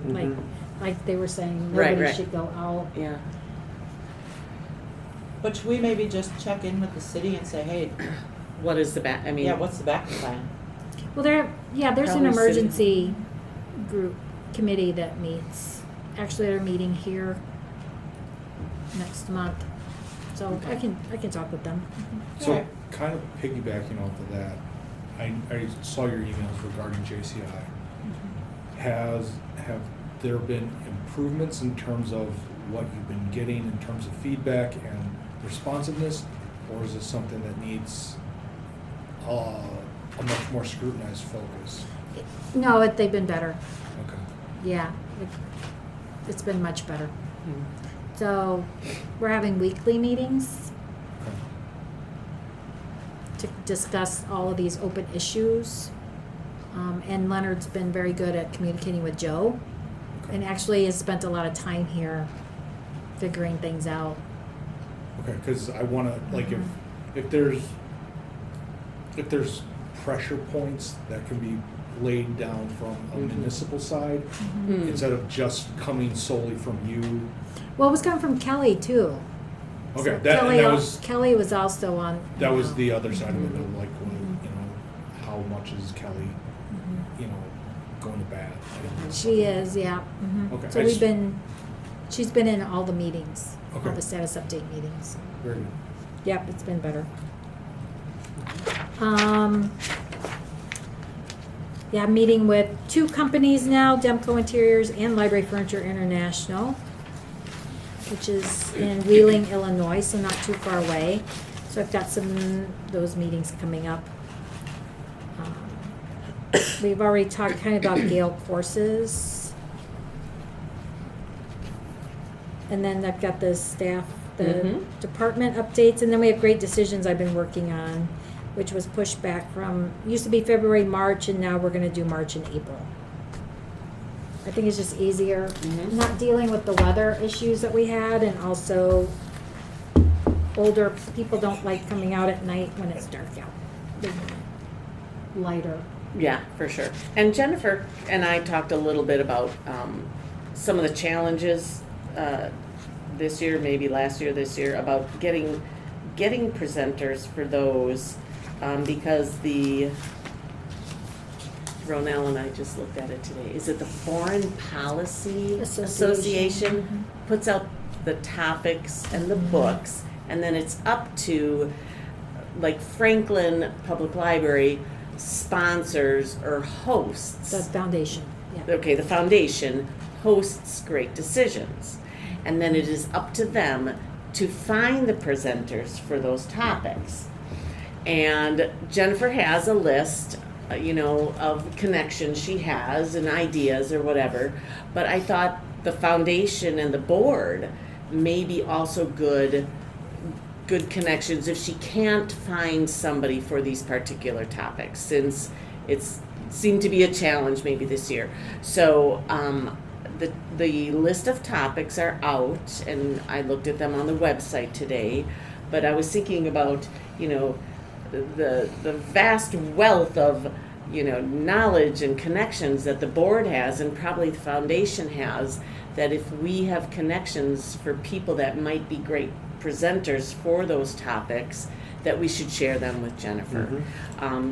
Mhm. like they were saying, Right, nobody right. should go out. yeah. But should we maybe just check in with the city and say, hey, What is the back? I mean, yeah, what's the backup plan? Well, there's an Probably city. emergency group committee that meets. Actually, they're meeting here next month, so Okay. I can talk with them. So Right. kind of piggybacking off of that, I saw your emails regarding JCI. Have there been improvements in terms of what you've been getting in terms of feedback and responsiveness? Or is it something that needs a much more scrutinized focus? No, they've been better. Okay. Yeah, it's been much better. Hmm. So we're having weekly meetings Okay. to discuss all of these open issues. And Leonard's been very good at communicating with Joe, and actually has spent a lot of time here figuring things out. Okay, because I want to, like, if there's pressure points that can be laid down from a Mhm. municipal side, Mm. instead of just coming solely from you. Well, it was coming from Kelly too. Okay, So that Kelly, was Kelly was also on. that was know. the other side of it, Mhm. of like, when, Mhm. how much is Kelly, Mhm. going to bat? She is, yeah. Mhm. Okay, So I just- she's been in all the meetings, Okay. all the status update meetings. Very good. Yep, it's been better. Yeah, I'm meeting with 2 companies now, Demco Interiors and Library Furniture International, which is in Wheeling, Illinois, so not too far away. So I've got those meetings coming up. We've already talked kind of about Gale courses. And then I've got the staff, the Mhm. department updates, and then we have great decisions I've been working on, which was pushed back from, used to be February, March, and now we're gonna do March and April. I think it's just easier, Mhm. not dealing with the weather issues that we had, and also older people don't like coming out at night when it's dark out. They want lighter. Yeah, for sure. And Jennifer and I talked a little bit about some of the challenges this year, maybe last year, this year, about getting presenters for those because the Ronell and I just looked at it today. Is it the Foreign Policy Association Mhm. puts out the topics and the books, and then it's up to like Franklin Public Library sponsors or hosts. The foundation, yeah. Okay, the foundation hosts Great Decisions. And then it is up to them to find the presenters for those topics. And Jennifer has a list, of connections she has and ideas or whatever. But I thought the foundation and the board may be also good connections if she can't find somebody for these particular topics, since it's seemed to be a challenge maybe this year. So the list of topics are out, and I looked at them on the website today, but I was thinking about, the vast wealth of, knowledge and connections that the board has, and probably the foundation has, that if we have connections for people that might be great presenters for those topics, that we should share them with Jennifer.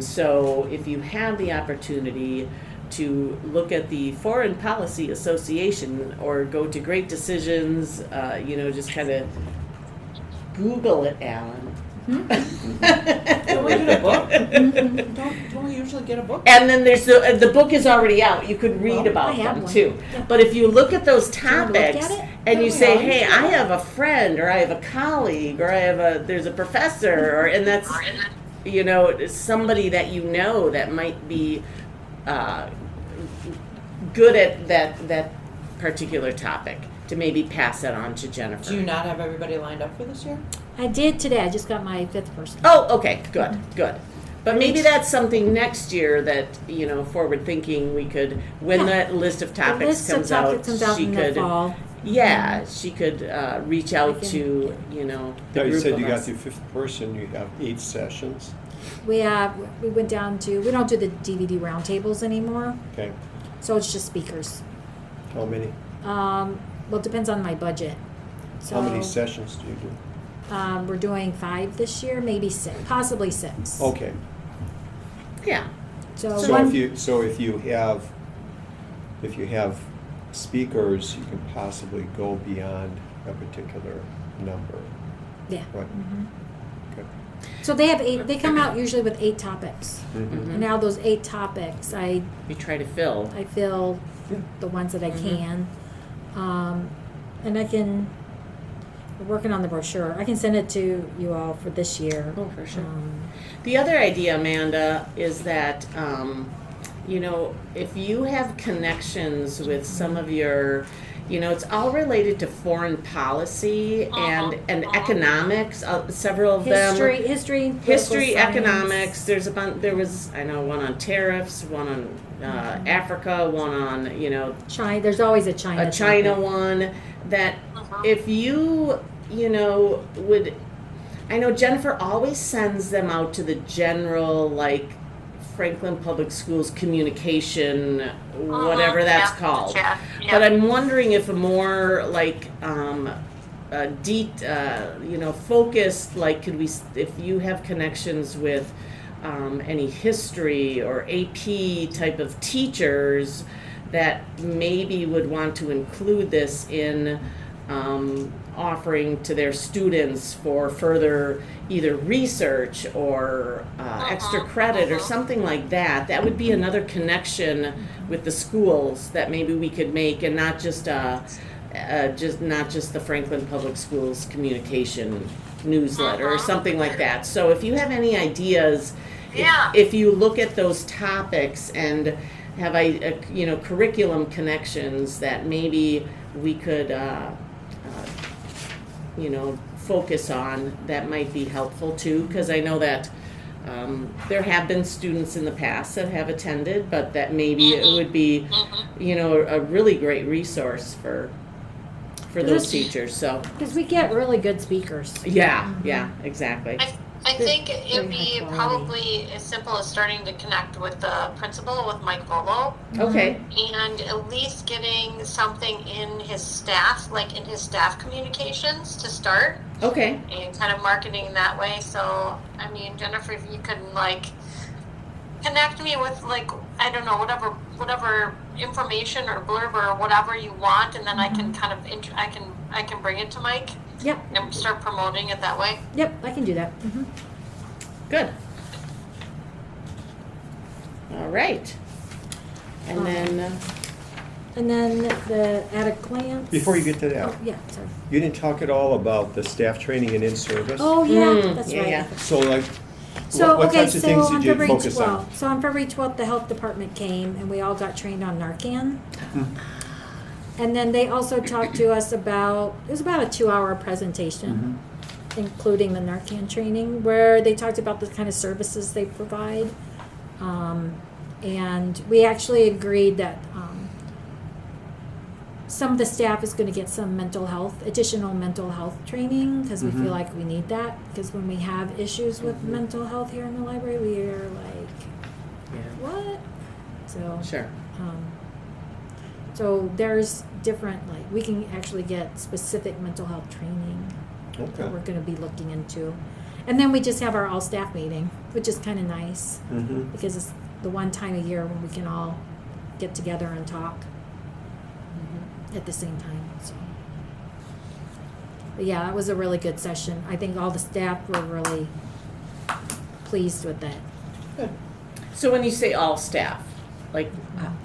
So if you have the opportunity to look at the Foreign Policy Association or go to Great Decisions, just kind of Google it, Alan. Don't we get a book? Don't we usually get a book? And then there's the book is already out. You could read Well, about I have them one. too. Yeah. But if you look at those you wanna look at topics it? and you Yeah, say, we "Hey, are. I have a friend, or I have a colleague, or there's a professor," or and that's somebody that might be good at that particular topic, to maybe pass that on to Jennifer. Do you not have everybody lined up for this year? I did today. I just got my 5th person. Oh, okay, good. But maybe that's something next year that, forward thinking, we could, when Yeah. that list of The topics list of comes out, topics comes out she in could, the fall. yeah, she could reach out can- to, the Now, you group said of you got us. the 5th person, you have 8 sessions, We went down to, we don't do the DVD roundtables anymore, okay? so it's just speakers. How many? Well, it depends on my budget. So, How many sessions do you do? we're doing 5 this year, maybe 6, possibly 6. Okay, Yeah, So, so one, if you have speakers, you can possibly go beyond a particular number, yeah. right? Okay. So they have 8. They come out usually with 8 topics, Mhm. and now those 8 topics, I we try to fill. fill the ones that I can, and I can. We're working on the brochure. I can send it to you all for this year. Oh, for sure. Um, The other idea, Amanda, is that, if you have connections with some of your, it's all related to foreign policy and economics, several of them. history, political History, science. economics, there was, I know, one on tariffs, one on Africa, one on, China. There's always a China. a China topic. one, that if you, would, I know Jennifer always sends them out to the general, like, Franklin Public Schools communication, whatever that's called. Yeah. But I'm wondering if a more like focused, like, could we, if you have connections with any history or AP type of teachers that maybe would want to include this in offering to their students for further either research or extra credit or something like that. That would be another connection with the schools that maybe we could make, and not just not just the Franklin Public Schools communication newsletter or something like that. So if you have any ideas, Yeah. if you look at those topics and have curriculum connections that maybe we could focus on, that might be helpful too, because I know that there have been students in the past that have attended, but that maybe it would be a really great resource for those This- teachers. So Because we get really good speakers. yeah, exactly. I think it would Very be high quality. probably as simple as starting to connect with the principal, with Mike Volo, Okay. and at least getting something in his staff communications to start, Okay. and kind of marketing that way. So, I mean, Jennifer, if you can connect me with I don't know, whatever information or blurb or whatever you want, and then I can kind of I can bring it to Mike Yep. and start promoting it that way. Yep. I can do that. Good. All right. And then And then the at a glance. Before you get to that, Oh, yeah. Sorry. you didn't talk at all about the staff training and in-service? Oh yeah, that's yeah, right. yeah. So like, So what okay, types of so things on did you February focus on? 12th, so on February 12th, the health department came and we all got trained on Narcan. And then they also talked to us about, it was about a 2-hour presentation, including the Narcan training, where they talked about the kind of services they provide. And we actually agreed that some of the staff is gonna get some additional mental health training, cause we feel like we need that, cause when we have issues with mental health here in the library, we are like, Yeah, what? So. sure. So there's different, like, we can actually get specific mental health training that we're Okay. gonna be looking into. And then we just have our all-staff meeting, which is kinda nice, Mm-hmm. because it's the one time a year when we can all get together and talk at the same time, so. But yeah, that was a really good session. I think all the staff were really pleased with that. So when you say all staff, like,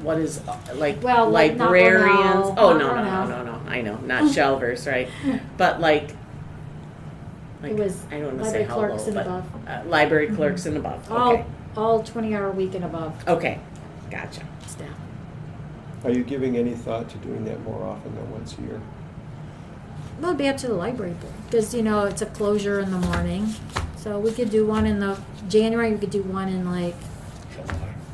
what is, like, Well, like, not librarians? Ronell, Oh, not no, Ronell. I know, not shelvers, right? But like, It was I don't wanna say library how clerks low, and but, above. library clerks and above, All, okay, all 20-hour week and above okay, gotcha. staff. Are you giving any thought to doing that more often than once a year? Well, it'd be up to the library board, because, it's a closure in the morning. So we could do one in the January, we could do one in like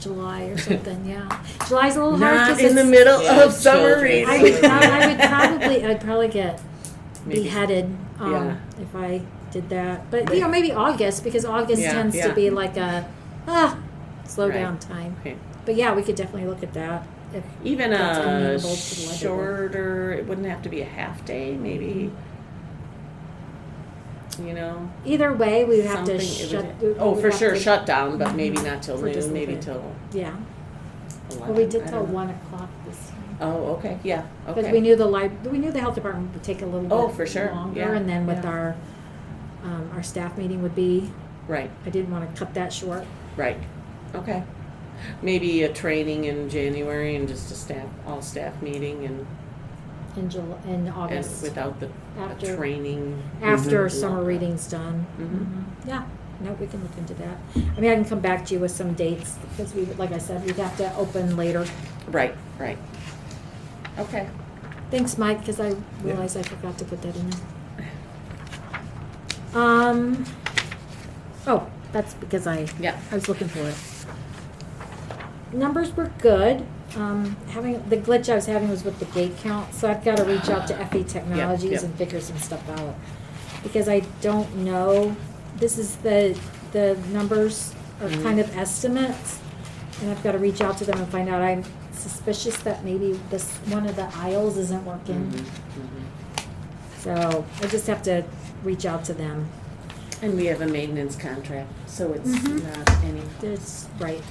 July or something, yeah. July's a little hard Not because in the it's. middle Yeah, of summer children's. reading. I'd probably get Maybe. beheaded, Yeah. if I did that. But, maybe August, because August Yeah, tends yeah. to be like slow Right. down time. Okay. But yeah, we could definitely look at that. If Even that's a amenable to the library board. shorter, it wouldn't have to be a half day, maybe, Either way, we would have to something, it shut. would- we oh, would for have sure, to- shut down, but maybe not till For just a noon, maybe little till Yeah. 11. Well, we did I till don't know. 1:00 this time. Oh, okay, yeah, okay. Because we knew the health department would take a little bit Oh, for sure, longer, yeah, and then with yeah. our staff meeting would be. Right, I didn't want to cut that short. right, okay. Maybe a training in January and just a all staff meeting and In August, without the After- training. after Mhm. summer reading's done. Mhm. Yeah, no, we can look into that. I mean, I can come back to you with some dates, because like I said, we'd have to open later. Right, right. Okay. Thanks, Mike, because I realized I forgot to put that in there. Oh, that's because I Yeah. was looking for it. Numbers were good. The glitch I was having was with the gate count, so I've got to reach out to FE Technologies yep. and figure some stuff out. Because I don't know, this is the numbers are kind of estimates, and I've got to reach out to them and find out. I'm suspicious that maybe one of the aisles isn't working. So I just have to reach out to them. And we have a maintenance contract, so it's Mhm. not any. That's right.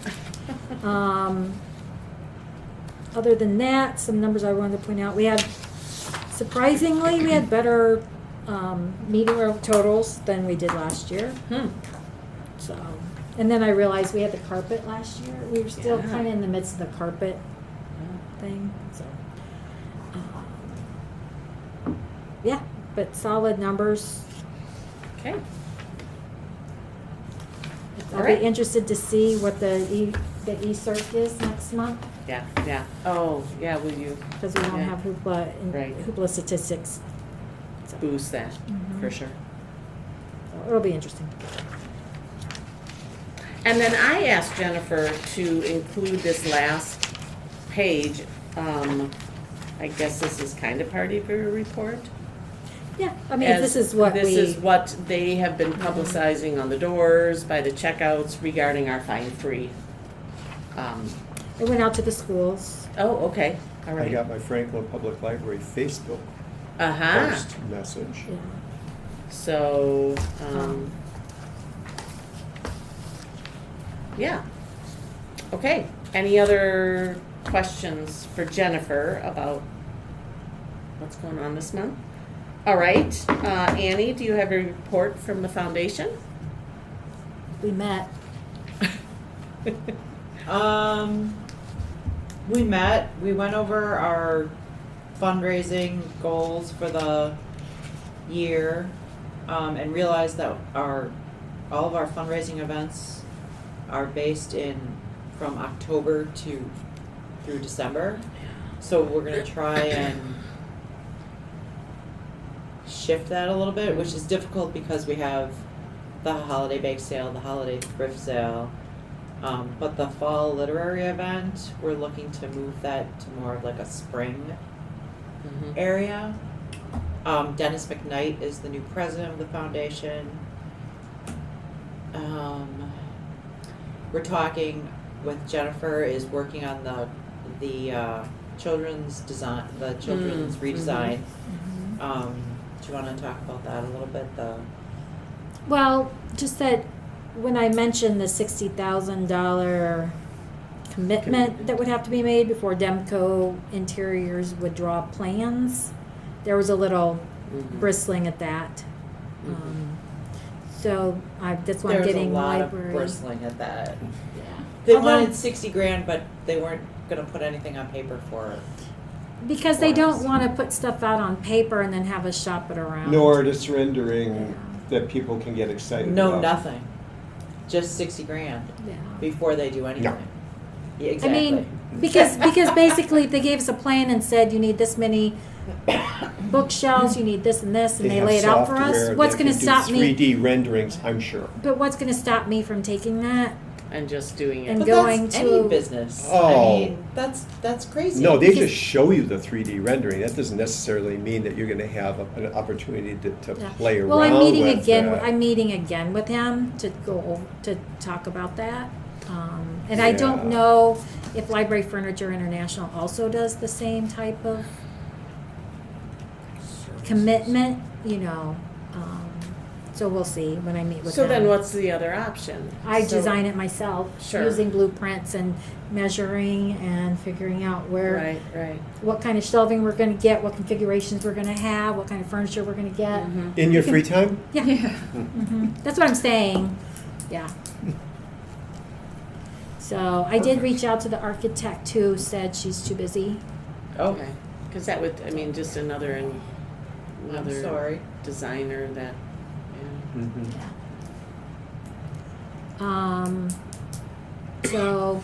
Other than that, some numbers I wanted to point out. Surprisingly, we had better meeting room totals than we did last year. So, and then I realized we had the carpet last year. We were still Yeah. kind of in the midst of the carpet thing. So, yeah, but solid numbers. Okay. I'll All right. be interested to see what the e-cert is next month, Yeah, yeah. Oh, yeah, will you because we don't Yeah. have Hoopla and Right. Hoopla statistics. So, boost that, Mhm. for sure? it'll be interesting. And then I asked Jennifer to include this last page. I guess this is kind of part of your report. Yeah, I mean, As this is what This is what they have been publicizing on the doors, by the checkouts regarding our fine-free. it went out to the schools. Oh, okay, all I right. got my Franklin Public Library Facebook Uh-huh, post message. Yeah. so, yeah. Okay, any other questions for Jennifer about what's going on this month? All right, Annie, do you have a report from the foundation? We met. We met, we went over our fundraising goals for the year, and realized that all of our fundraising events are based from October through December. So we're gonna try and shift that a little bit, which is difficult because we have the holiday bake sale, the holiday thrift sale. But the fall literary event, we're looking to move that to more of like a spring Mhm. area. Dennis McKnight is the new president of the foundation. We're talking with Jennifer is working on the children's design, the children's redesign. Do you want to talk about that a little bit? Well, just that when I mentioned the $60,000 commitment that would have to be made before Demco Interiors would draw plans, there was a little Mhm. bristling at that. So that's why I'm There's getting a lot library. of bristling at that. Yeah. They Although- wanted 60 grand, but they weren't going to put anything on paper for it. Because they for us. don't want to put stuff out on paper and then have us shop it around. Nor just rendering that people can get excited No, about. nothing. Just 60 grand Yeah. before they do anything. Yeah, I exactly. mean, because basically if they gave us a plan and said you need this many bookshelves, you need this and this, and they have lay it out for us, software what's that going to can do stop me? 3D renderings, I'm sure. But what's going to stop me from taking that? And just doing it. And But going that's to- any business. Oh. I mean, that's crazy. No, they Because- just show you the 3D rendering. That doesn't necessarily mean that you're gonna have an opportunity to Yeah. play around Well, I'm meeting with again. that. I'm meeting again with him to to talk about that. And I don't Yeah. know if Library Furniture International also does the same type of commitment. So we'll see when I meet with So them. then what's the other option? I So- design it myself Sure. using blueprints and measuring and figuring out where, Right. what kind of shelving we're going to get, what configurations we're going to have, what kind of furniture we're going to get. Mhm. In your free time? Yeah. Yeah. That's what I'm saying. Yeah. So I did reach out to the architect who said she's too busy. Okay. Because that would, I mean, just another I'm sorry. designer that, yeah. So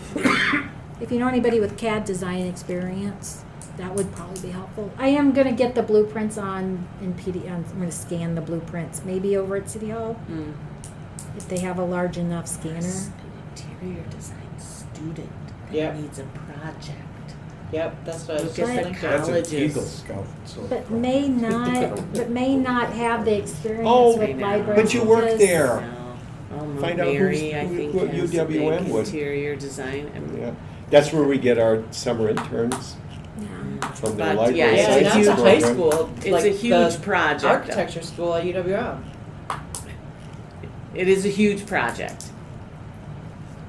if you know anybody with CAD design experience, that would probably be helpful. I am gonna get the blueprints in PDF. I'm gonna scan the blueprints, maybe over at City Hall Mm. if they have a large enough scanner. An interior design student that Yep. needs a project. Yep, that's what I was Look just at the thinking. That's an colleges. Eagle Scout. So But may not have the experience Oh, with I know. library. But you work because- there. No. Oh, Find out Mary, I think, what has a big UWM would. interior design. Yeah, that's where we get our summer interns Yeah. from the But, library yeah, Yeah, it's and a that's huge a high program. school. It's like a huge the project. Architecture school at UWM. It is a huge project.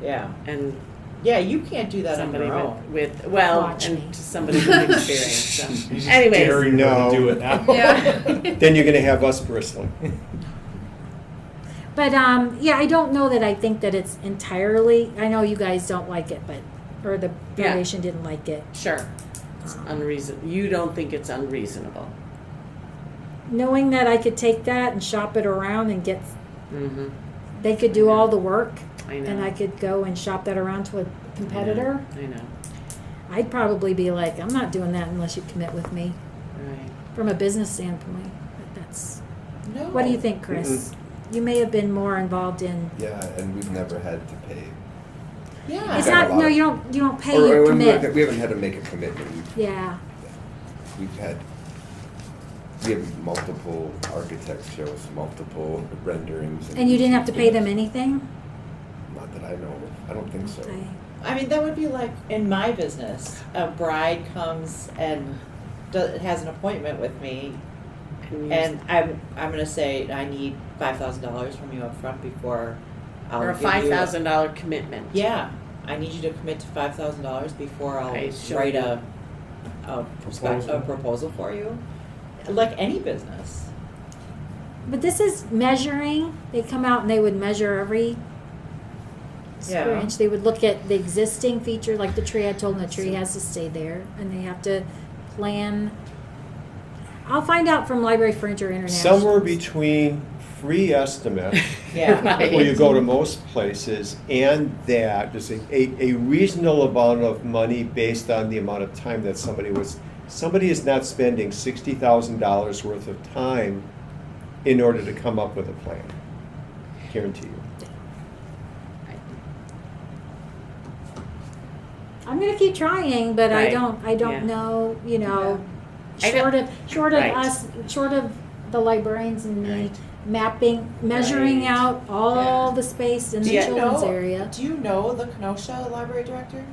Yeah. And Yeah, you can't do that on somebody your own. with Watch and me. to somebody with experience. So. He's just Anyways, daring her No. to do it now. Yeah. Then you're gonna have us bristling. But yeah, I don't know that I think that it's entirely. I know you guys don't like it, or the Yeah. foundation didn't like it. sure, it's unreasonable. You don't think it's unreasonable? Knowing that I could take that and shop it around and get, Mm-hmm. they could do all the work, I know. and I could go and shop that around to a competitor. I know. I'd probably be like, I'm not doing that unless you commit with me Right. from a business standpoint. But that's. No. What do you think, Chris? You may have been more involved in. Yeah, and we've never had to pay. Yeah. It's got a not. lot No, of- you don't pay. Or You we commit. haven't had to make a commitment. Yeah. We have multiple architects show us multiple renderings. And you didn't have to pay them anything. Not that I know of. I don't think so. Okay. I mean, that would be like in my business. A bride comes and has an appointment with me, and I'm gonna say I need $5,000 from you up front before I'll or a give you $5,000 commitment. Yeah, I need you to commit to $5,000 before I'll I show write you. a proposal for you. Like any business. But this is measuring. They come out and they would measure every square Yeah. inch. They would look at the existing feature, like the tree. I told them the tree has to stay there, and they have to plan. I'll find out from Library Furniture International. Somewhere between free estimate, Yeah. Right. where you go to most places, and that there's a reasonable amount of money based on the amount of time that somebody is not spending $60,000 worth of time in order to come up with a plan. Guarantee you. I'm gonna keep trying, but I Right. don't Yeah. know. I know. short of Right. us, short of the librarians and me Right. mapping, measuring Right. out all Yeah. the space in the Do you children's know- area. Do you know the Kenosha library director?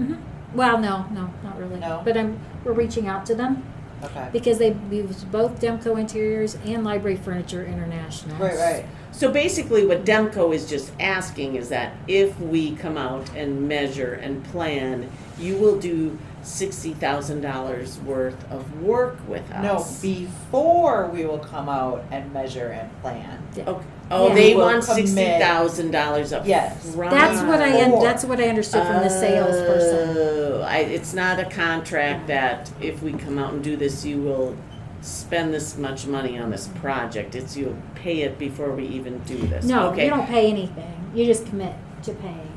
Mhm. Well, no, not really. No? But we're reaching out to them Okay. because they use both Demco Interiors and Library Furniture International. Right. So basically what Demco is just asking is that if we come out and measure and plan, you will do $60,000 worth of work with No, us. before we will come out and measure and plan. Okay. Oh, Yeah. they We will want commit. $60,000 up Yes. front. That's what Before. that's what I understood from the salesperson. Oh, it's not a contract that if we come out and do this, you will spend this much money on this project. It's you'll pay it before we even do this. No, Okay. you don't pay anything. You just commit to paying.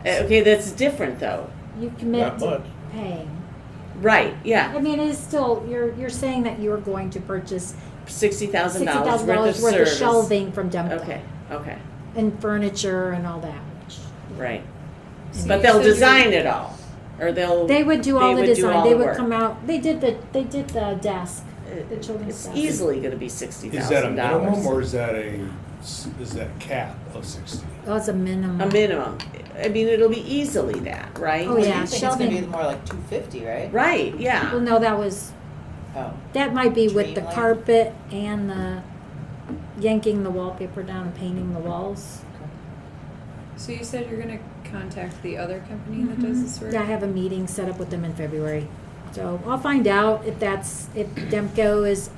Okay, that's different though. You commit Not to much. paying. Right, yeah. I mean, it's still you're saying that you're going to purchase $60,000 $60,000 worth of service. shelving from Demco Okay, and furniture and all that. Which right. So But you they'll said you're- design it all, or they'll. they would do all the would do design. all They the would work. come out. They did the desk. The children's It's desk. easily gonna be $60,000. Is that a minimum or is that a cap of 60? Oh, it's a minimum. A minimum. I mean, it'll be easily that, right? Oh, I yeah. think it's gonna be shelving. more like 250, right? Right, Well, yeah. no, that was Oh. that might be with the Dreamland? carpet and the yanking the wallpaper down and painting the walls. So you said you're gonna contact the other company that does this work? Yeah, I have a meeting set up with them in February. So I'll find out if Demco is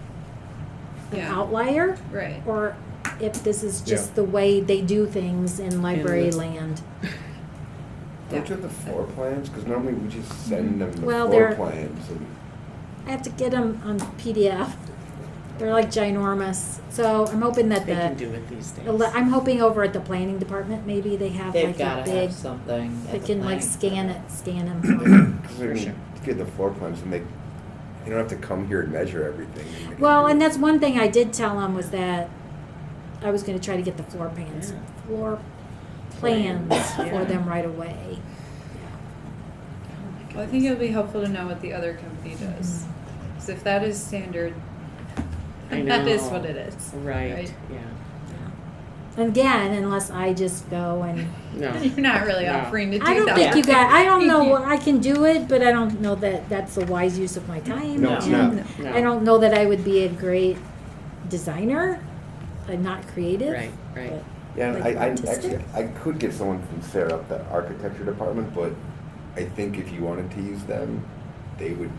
an Yeah. outlier Right. or if this is just Yeah. the way they do things in library the- land. Don't you have the floor plans? Because normally we just send them the Well, floor they're- plans and. I have to get them on PDF. They're like ginormous. So I'm hoping that They can do it these days. I'm hoping over at the planning department, maybe they have They've like a gotta big, have something. they at the can like planning scan them for you. Because I mean, sure. to get the floor plans and you don't have to come here and measure everything. You can Well, do and it. that's one thing I did tell them was that I was gonna try to get the floor plans, Yeah. plans Plans, for yeah. them right away. Well, I think it'll be helpful to know what the other company does. Because if that is standard, I that is know. what it is. Right, yeah. And again, unless I just go and, No. You're not really No. offering to do I don't that. think you guys, I don't know, I can do it, but I don't know that that's a wise use of my time. No, it's and not. No. I don't know that I would be a great designer, not creative. Right, right. but- Yeah, like I artistic? actually, I could get someone from Sarah up the architecture department, but I think if you wanted to use them, they would,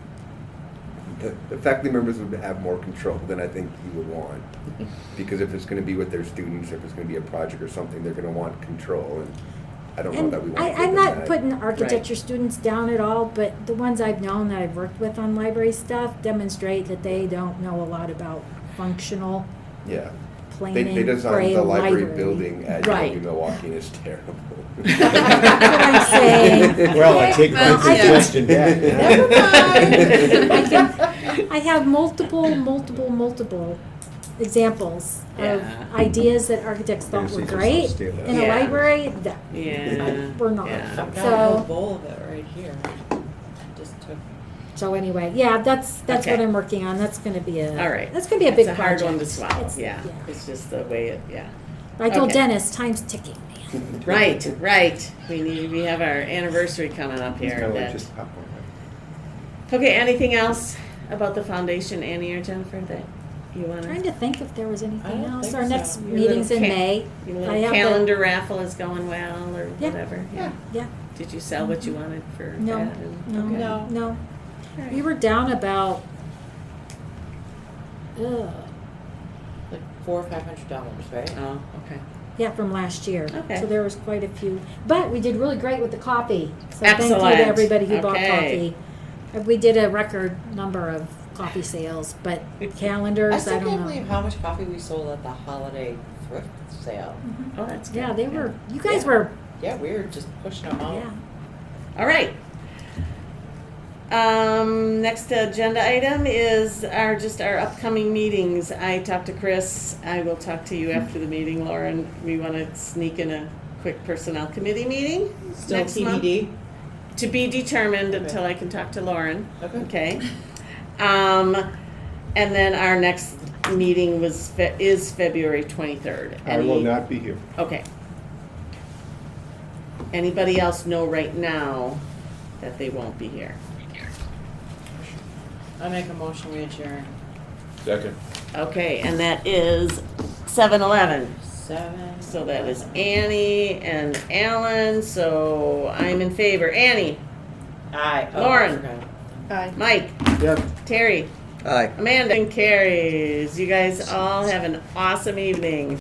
the faculty members would have more control than I think you would want. Because if it's gonna be with their students, if it's gonna be a project or something, they're gonna want control, and I don't know And that we want to give I'm them not that. putting architecture students down at all, but the ones I've known that I've worked with on library stuff demonstrate that they don't know a lot about functional Yeah. planning They for a designed the library library. building at Right. UW Milwaukee, and it's terrible. That's what I'm saying. Well, I take my Well, I can- suggestion back. Never mind. I have multiple examples of Yeah. ideas that architects thought were Seriously, just great steal that. in a Yeah. library that Yeah. were not. Yeah. I've got a whole So, bowl of it right here. Just took. so anyway, yeah, that's what Okay. I'm working on. That's gonna be a, All right. that's gonna be a big It's a hard project. one to swallow, It's- yeah. It's just the way it, yeah. I told Okay. Dennis, time's ticking, man. Right, right. We have our anniversary coming up It's here. kind of like that- just popcorn. Okay, anything else about the foundation, Annie or Jennifer, that you want Trying to think if there was anything don't else. think Our so. next Your meeting's little in ca- May. Your I little have the- calendar raffle is going well, or Yeah. whatever, yeah. Yeah, Did you sell what you wanted for no, that? and- no, okay. No. no. All right. We were down about, Like $400 or $500, right? Oh, okay. yeah, from last year. Okay. So there was quite a few, but we did really great with the coffee. So thank you Excellent. to everybody who bought Okay. coffee. We did a record number of coffee sales, but calendars, I I still don't can't know. believe how much coffee we sold at the holiday thrift sale. Oh, that's good. Yeah, they were, you guys Yeah. were, Yeah, we were just pushing them out. yeah. All right. Next agenda item is our upcoming meetings. I talked to Chris. I will talk to you after the meeting, Lauren. We want to sneak in a quick personnel committee meeting Still next month. TBD. To be determined until I can talk to Lauren. Okay. Okay. And then our next meeting is February 23rd. I will not be here. Okay. Anybody else know right now that they won't be here? I make a motion, we adjourn. Second. Okay, and that is 7:11. 7. So that is Annie and Alan, so I'm in favor. Annie, Aye. Oh, I Lauren. forgot. Aye. Mike, Yep. Terry, Aye. Amanda, and carries. You guys all have an awesome evening.